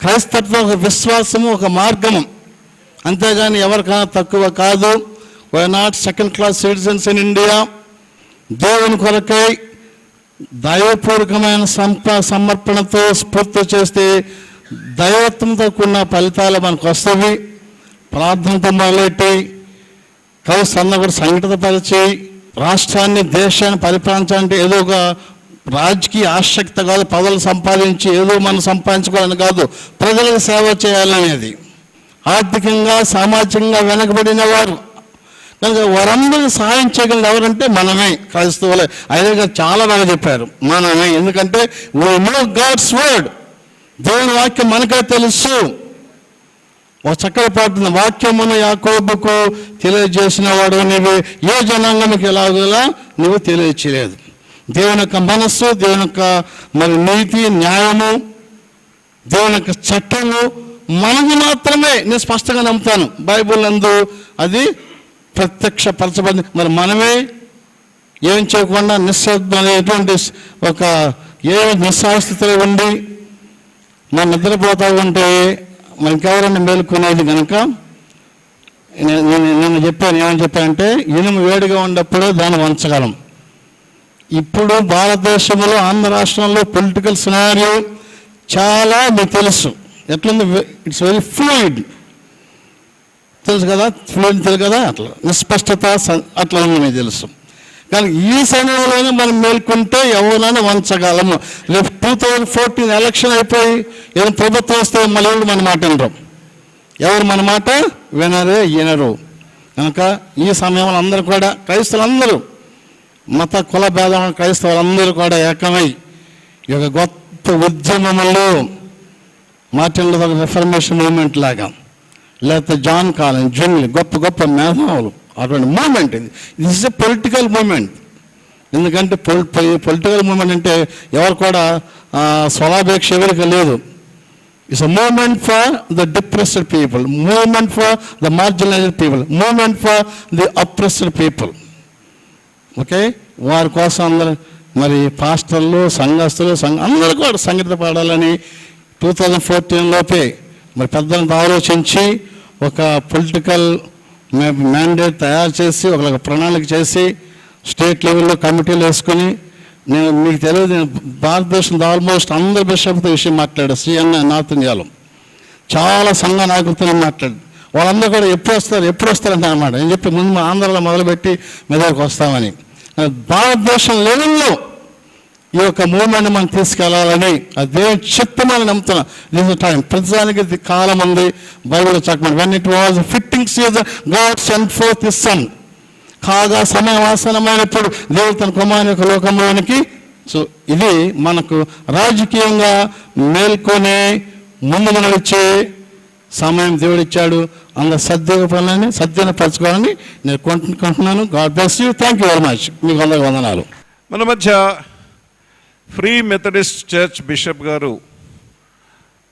Speaker 5: క్రైస్తత్వం ఒక విశ్వాసము, ఒక మార్గము, అంతేగాని ఎవరికైనా తక్కువ కాదు. Why not second class citizens in India. దేవుని కొరకై దైవపూర్వకమైన సమర్పణతో స్ఫూర్తి చేస్తే దైవత్వంతో కూడిన ఫలితాలు మనకు వస్తాయి. ప్రార్థనతో మొదలెట్టి క్రైస్తవులను కూడా సంఘటితపరిచి రాష్ట్రాన్ని, దేశాన్ని పరిపాలించాలంటే ఏదో ఒక రాజకీయ ఆసక్తి కాదు, పదవులు సంపాదించి ఏదో మనం సంపాదించుకోవాలని కాదు, ప్రజలకు సేవ చేయాలనేది. ఆర్థికంగా, సామాజికంగా వెనకబడిన వారు కనుక వారందరికీ సహాయం చేయగలరు ఎవరంటే మనమే, క్రైస్తవులే. అయితే చాలా బాగా చెప్పారు, మనమే. ఎందుకంటే we know God's word, దేవుని వాక్యం మనకే తెలుసు. ఒక చక్కటి పాడుతుంది, వాక్యమును యాకోబుకు తెలియజేసిన వాడు నీవు ఏ జనాంగానికి ఎలాగోలా నువ్వు తెలియచేయలేదు. దేవుని యొక్క మనస్సు, దేవుని యొక్క మరి నీతి, న్యాయము, దేవుని యొక్క చట్టము మనది మాత్రమే. నేను స్పష్టంగా నమ్ముతాను, బైబిల్ నందు అది ప్రత్యక్షపరచబడింది. మరి మనమే ఏం చేయకుండా నిశ్శబ్దమైనటువంటి ఒక ఏ నిస్సాస్థితిలో ఉండి మనం నిద్రపోతా ఉంటే మరి ఇంకెవరన్నా మేలుకునేది కనుక నేను చెప్పాను, ఏమని చెప్పానంటే ఇనుము వేడిగా ఉన్నప్పుడు దాన్ని వంచగలం. ఇప్పుడు భారతదేశంలో, ఆంధ్ర రాష్ట్రంలో పొలిటికల్ సినారియో చాలా మీకు తెలుసు ఎట్లుంది. ఇట్స్ వెరీ ఫ్లూయిడ్, తెలుసు కదా, ఫ్లూయిడ్ తెలుసు కదా, అట్లా నిస్పష్టత అట్లా ఉంది మీకు తెలుసు. కానీ ఈ సమయంలోనే మనం మేల్కొంటే ఎవరైనా వంచగలము. రేపు 2014 ఎలక్షన్ అయిపోయి ఏదైనా ప్రభుత్వం వస్తే మళ్ళీ మన మాట వినరు, ఎవరు మన మాట వినరు. కనుక ఈ సమయంలో అందరూ కూడా క్రైస్తవులందరూ, మత కుల భేదం క్రైస్తవులందరూ కూడా ఏకమై ఈ యొక్క గొప్ప ఉద్యమంలో మార్టిన్ లూథర్ రిఫర్మేషన్ మూవ్మెంట్ లాగా, లేకపోతే జాన్ కాలిన్, జంగ్లీ, గొప్ప గొప్ప మేధావులు, అటువంటి మూమెంట్ ఇది. This is a political movement. ఎందుకంటే పొలిటికల్ మూమెంట్ అంటే ఎవరు కూడా స్వలాపేక్ష ఎవరికి లేదు. It's a movement for the depressed people, movement for the marginalised people, movement for the oppressed people. Okay, వారి కోసం అందరూ మరి పాస్టర్లు, సంఘస్థులు, అందరూ కూడా సంగీత పాడాలని 2014లోపే మరి పెద్దలను ఆలోచించి ఒక పొలిటికల్ మ్యాండేట్ తయారు చేసి ఒక ప్రణాళిక చేసి స్టేట్ లెవెల్లో కమిటీలు వేసుకొని, నేను మీకు తెలియదు, నేను భారతదేశంలో ఆల్మోస్ట్ అందరు బిషప్తో విషయం మాట్లాడారు. సిఎన్ నార్త్ ఇండియాలో చాలా సంఘ నాయకులతో మాట్లాడు. వాళ్ళందరూ కూడా ఎప్పుడు వస్తారంటే అన్నమాట. నేను చెప్పి ముందు ఆంధ్రాలో మొదలుపెట్టి మెదడుకు వస్తామని. భారతదేశం లెవెల్లో ఈ యొక్క మూమెంట్ మనం తీసుకెళ్లాలని అది దేవుని చిత్తమని నమ్ముతున్నాం. దిస్ టైం ప్రతిదానికి ఇది కాలం ఉంది. బైబిల్ చెప్పండి, when it was fitting season God sent forth his son. కాగా సమయవాసనమైనప్పుడు దేవుడు తన కుమారుని యొక్క లోకంలోనికి. సో ఇది మనకు రాజకీయంగా మేల్కొనే ముందుకు నడిచే సమయం దేవుడు ఇచ్చాడు. అందులో సద్వినియోగపరచుకోవాలని నేను కొంటున్నాను. God bless you. Thank you very much. మీకు వందనాలు.
Speaker 1: మన మధ్య ఫ్రీ మెథడిస్ట్ చర్చ్ బిషప్ గారు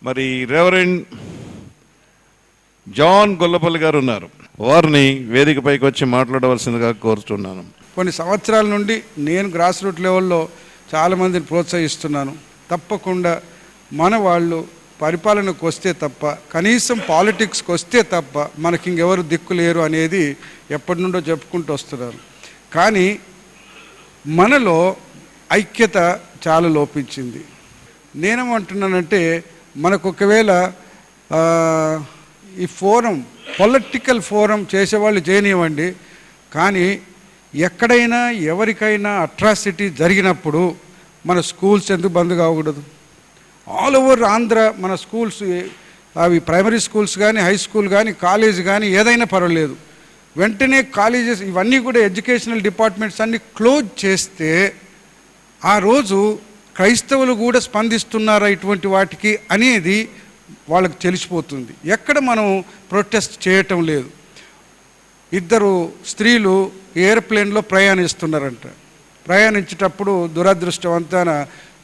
Speaker 1: మరి రెవరెండ్ జాన్ గొల్లపల్లి గారు ఉన్నారు. వారిని వేదికపైకి వచ్చి మాట్లాడవలసిందిగా కోరుతున్నాను.
Speaker 13: కొన్ని సంవత్సరాల నుండి నేను గ్రాస్ రూట్ లెవెల్లో చాలామందిని ప్రోత్సహిస్తున్నాను. తప్పకుండా మన వాళ్ళు పరిపాలనకు వస్తే తప్ప, కనీసం పాలిటిక్స్కి వస్తే తప్ప మనకి ఇంకెవరు దిక్కు లేరు అనేది ఎప్పటి నుండో చెప్పుకుంటూ వస్తున్నారు. కానీ మనలో ఐక్యత చాలా లోపించింది. నేనేమంటున్నానంటే మనకు ఒకవేళ ఈ ఫోరం, పొలిటికల్ ఫోరం చేసేవాళ్ళు చేయనివ్వండి, కానీ ఎక్కడైనా ఎవరికైనా అట్రాసిటీ జరిగినప్పుడు మన స్కూల్స్ ఎందుకు బంద్ కాకూడదు? ఆల్ ఓవర్ ఆంధ్ర మన స్కూల్స్, అవి ప్రైమరీ స్కూల్స్ కానీ, హై స్కూల్ కానీ, కాలేజ్ కానీ ఏదైనా పర్వాలేదు, వెంటనే కాలేజెస్ ఇవన్నీ కూడా ఎడ్యుకేషనల్ డిపార్ట్మెంట్స్ అన్నీ క్లోజ్ చేస్తే ఆ రోజు క్రైస్తవులు కూడా స్పందిస్తున్నారా ఇటువంటి వాటికి అనేది వాళ్ళకి తెలిసిపోతుంది. ఎక్కడ మనం ప్రొటెస్ట్ చేయటం లేదు. ఇద్దరు స్త్రీలు ఎయిర్ప్లేన్లో ప్రయాణిస్తున్నారంట. ప్రయాణించేటప్పుడు దురదృష్టవంతాన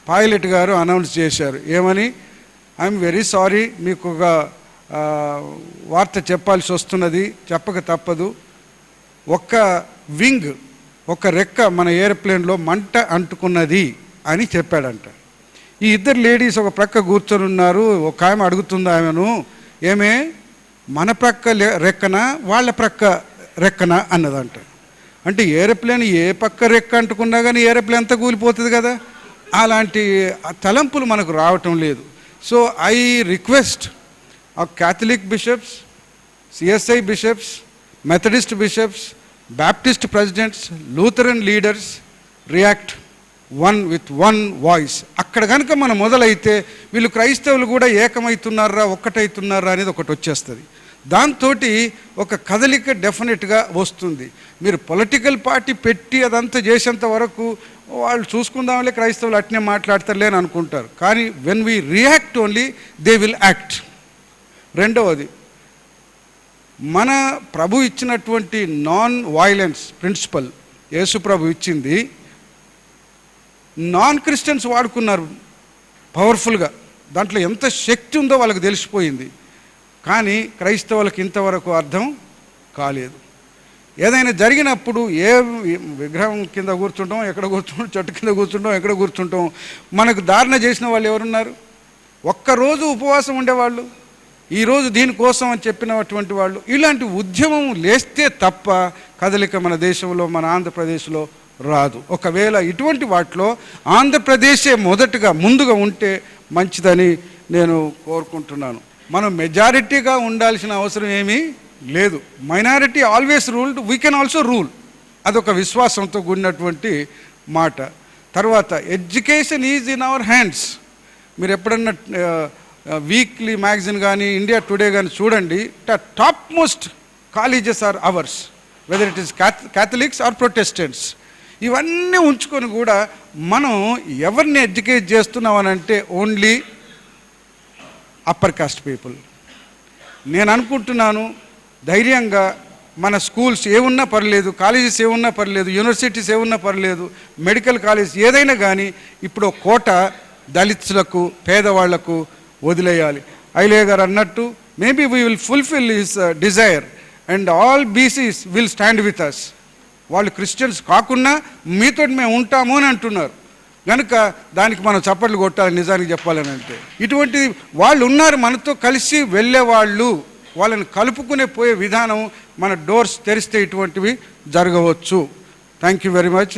Speaker 13: పైలట్ గారు అనౌన్స్ చేశారు, ఏమని, ఐఎమ్ వెరీ సారీ, మీకు ఒక వార్త చెప్పాల్సి వస్తున్నది, చెప్పక తప్పదు. ఒక్క వింగ్, ఒక రెక్క మన ఎయిర్ప్లేన్లో మంట అంటుకున్నది అని చెప్పాడంట. ఈ ఇద్దరు లేడీస్ ఒక ప్రక్క కూర్చొని ఉన్నారు. ఒక ఆమె అడుగుతుంది ఆమెను, ఏమే మన ప్రక్క రెక్కన వాళ్ళ ప్రక్క రెక్కన అన్నదంట. అంటే ఏరోప్లేన్ ఏ పక్క రెక్క అంటుకున్నా కానీ ఏరోప్లేన్ అంతా కూలిపోతుంది కదా. అలాంటి తలంపులు మనకు రావటం లేదు. So I request Catholic bishops, CSI bishops, Methodist bishops, Baptist presidents, Lutheran leaders react with one voice. అక్కడ కనుక మనం మొదలైతే వీళ్ళు క్రైస్తవులు కూడా ఏకమవుతున్నారా, ఒక్కటవుతున్నారా అనేది ఒకటి వచ్చేస్తుంది. దాంతో ఒక కదలిక డెఫినెట్గా వస్తుంది. మీరు పొలిటికల్ పార్టీ పెట్టి అదంతా చేసేంత వరకు వాళ్ళు చూసుకుందాంలే, క్రైస్తవులు అట్నే మాట్లాడతారులే అని అనుకుంటారు. కానీ when we react only they will act. రెండవది, మన ప్రభు ఇచ్చినటువంటి నాన్ వైలెన్స్ ప్రిన్సిపల్ యేసు ప్రభు ఇచ్చింది, నాన్ క్రిస్టియన్స్ వాడుకున్నారు పవర్ఫుల్గా. దాంట్లో ఎంత శక్తి ఉందో వాళ్ళకి తెలిసిపోయింది. కానీ క్రైస్తవులకు ఇంతవరకు అర్థం కాలేదు. ఏదైనా జరిగినప్పుడు ఏ విగ్రహం కింద కూర్చుంటాం, ఎక్కడ కూర్చుంటాం, చెట్టు కింద కూర్చుంటాం, ఎక్కడ కూర్చుంటాం, మనకు ధారణ చేసిన వాళ్ళు ఎవరున్నారు? ఒక్కరోజు ఉపవాసం ఉండేవాళ్ళు, ఈరోజు దీనికోసం అని చెప్పినటువంటి వాళ్ళు. ఇలాంటి ఉద్యమం లేస్తే తప్ప కదలిక మన దేశంలో, మన ఆంధ్రప్రదేశ్లో రాదు. ఒకవేళ ఇటువంటి వాటిలో ఆంధ్రప్రదేశే మొదటగా ముందుగా ఉంటే మంచిదని నేను కోరుకుంటున్నాను. మనం మెజారిటీగా ఉండాల్సిన అవసరం ఏమీ లేదు. Minority always ruled, we can also rule. అదొక విశ్వాసంతో కూడినటువంటి మాట. తర్వాత education is in our hands. మీరు ఎప్పుడన్నా వీక్లీ మ్యాగజైన్ కానీ, ఇండియా టుడే కానీ చూడండి, top most colleges are ours, whether it is Catholics or Protestants. ఇవన్నీ ఉంచుకొని కూడా మనం ఎవరిని ఎడ్యుకేట్ చేస్తున్నామనంటే ఓన్లీ అప్పర్ కాస్ట్ పీపుల్. నేను అనుకుంటున్నాను ధైర్యంగా మన స్కూల్స్ ఏమున్నా పర్లేదు, కాలేజెస్ ఏమున్నా పర్లేదు, యూనివర్సిటీస్ ఏమున్నా పర్లేదు, మెడికల్ కాలేజ్ ఏదైనా కానీ ఇప్పుడు కోట దళితులకు, పేదవాళ్లకు వదిలేయాలి. ఐలే గారు అన్నట్టు maybe we will fulfil his desire and all BCs will stand with us. వాళ్ళు క్రిస్టియన్స్ కాకుండా మీతో మేము ఉంటాము అని అంటున్నారు కనుక దానికి మనం చప్పట్లు కొట్టాలి. నిజానికి చెప్పాలని అంటే ఇటువంటి వాళ్ళు ఉన్నారు మనతో కలిసి వెళ్ళేవాళ్ళు. వాళ్ళని కలుపుకునే పోయే విధానం మన డోర్స్ తెరిస్తే ఇటువంటివి జరగవచ్చు. Thank you very much.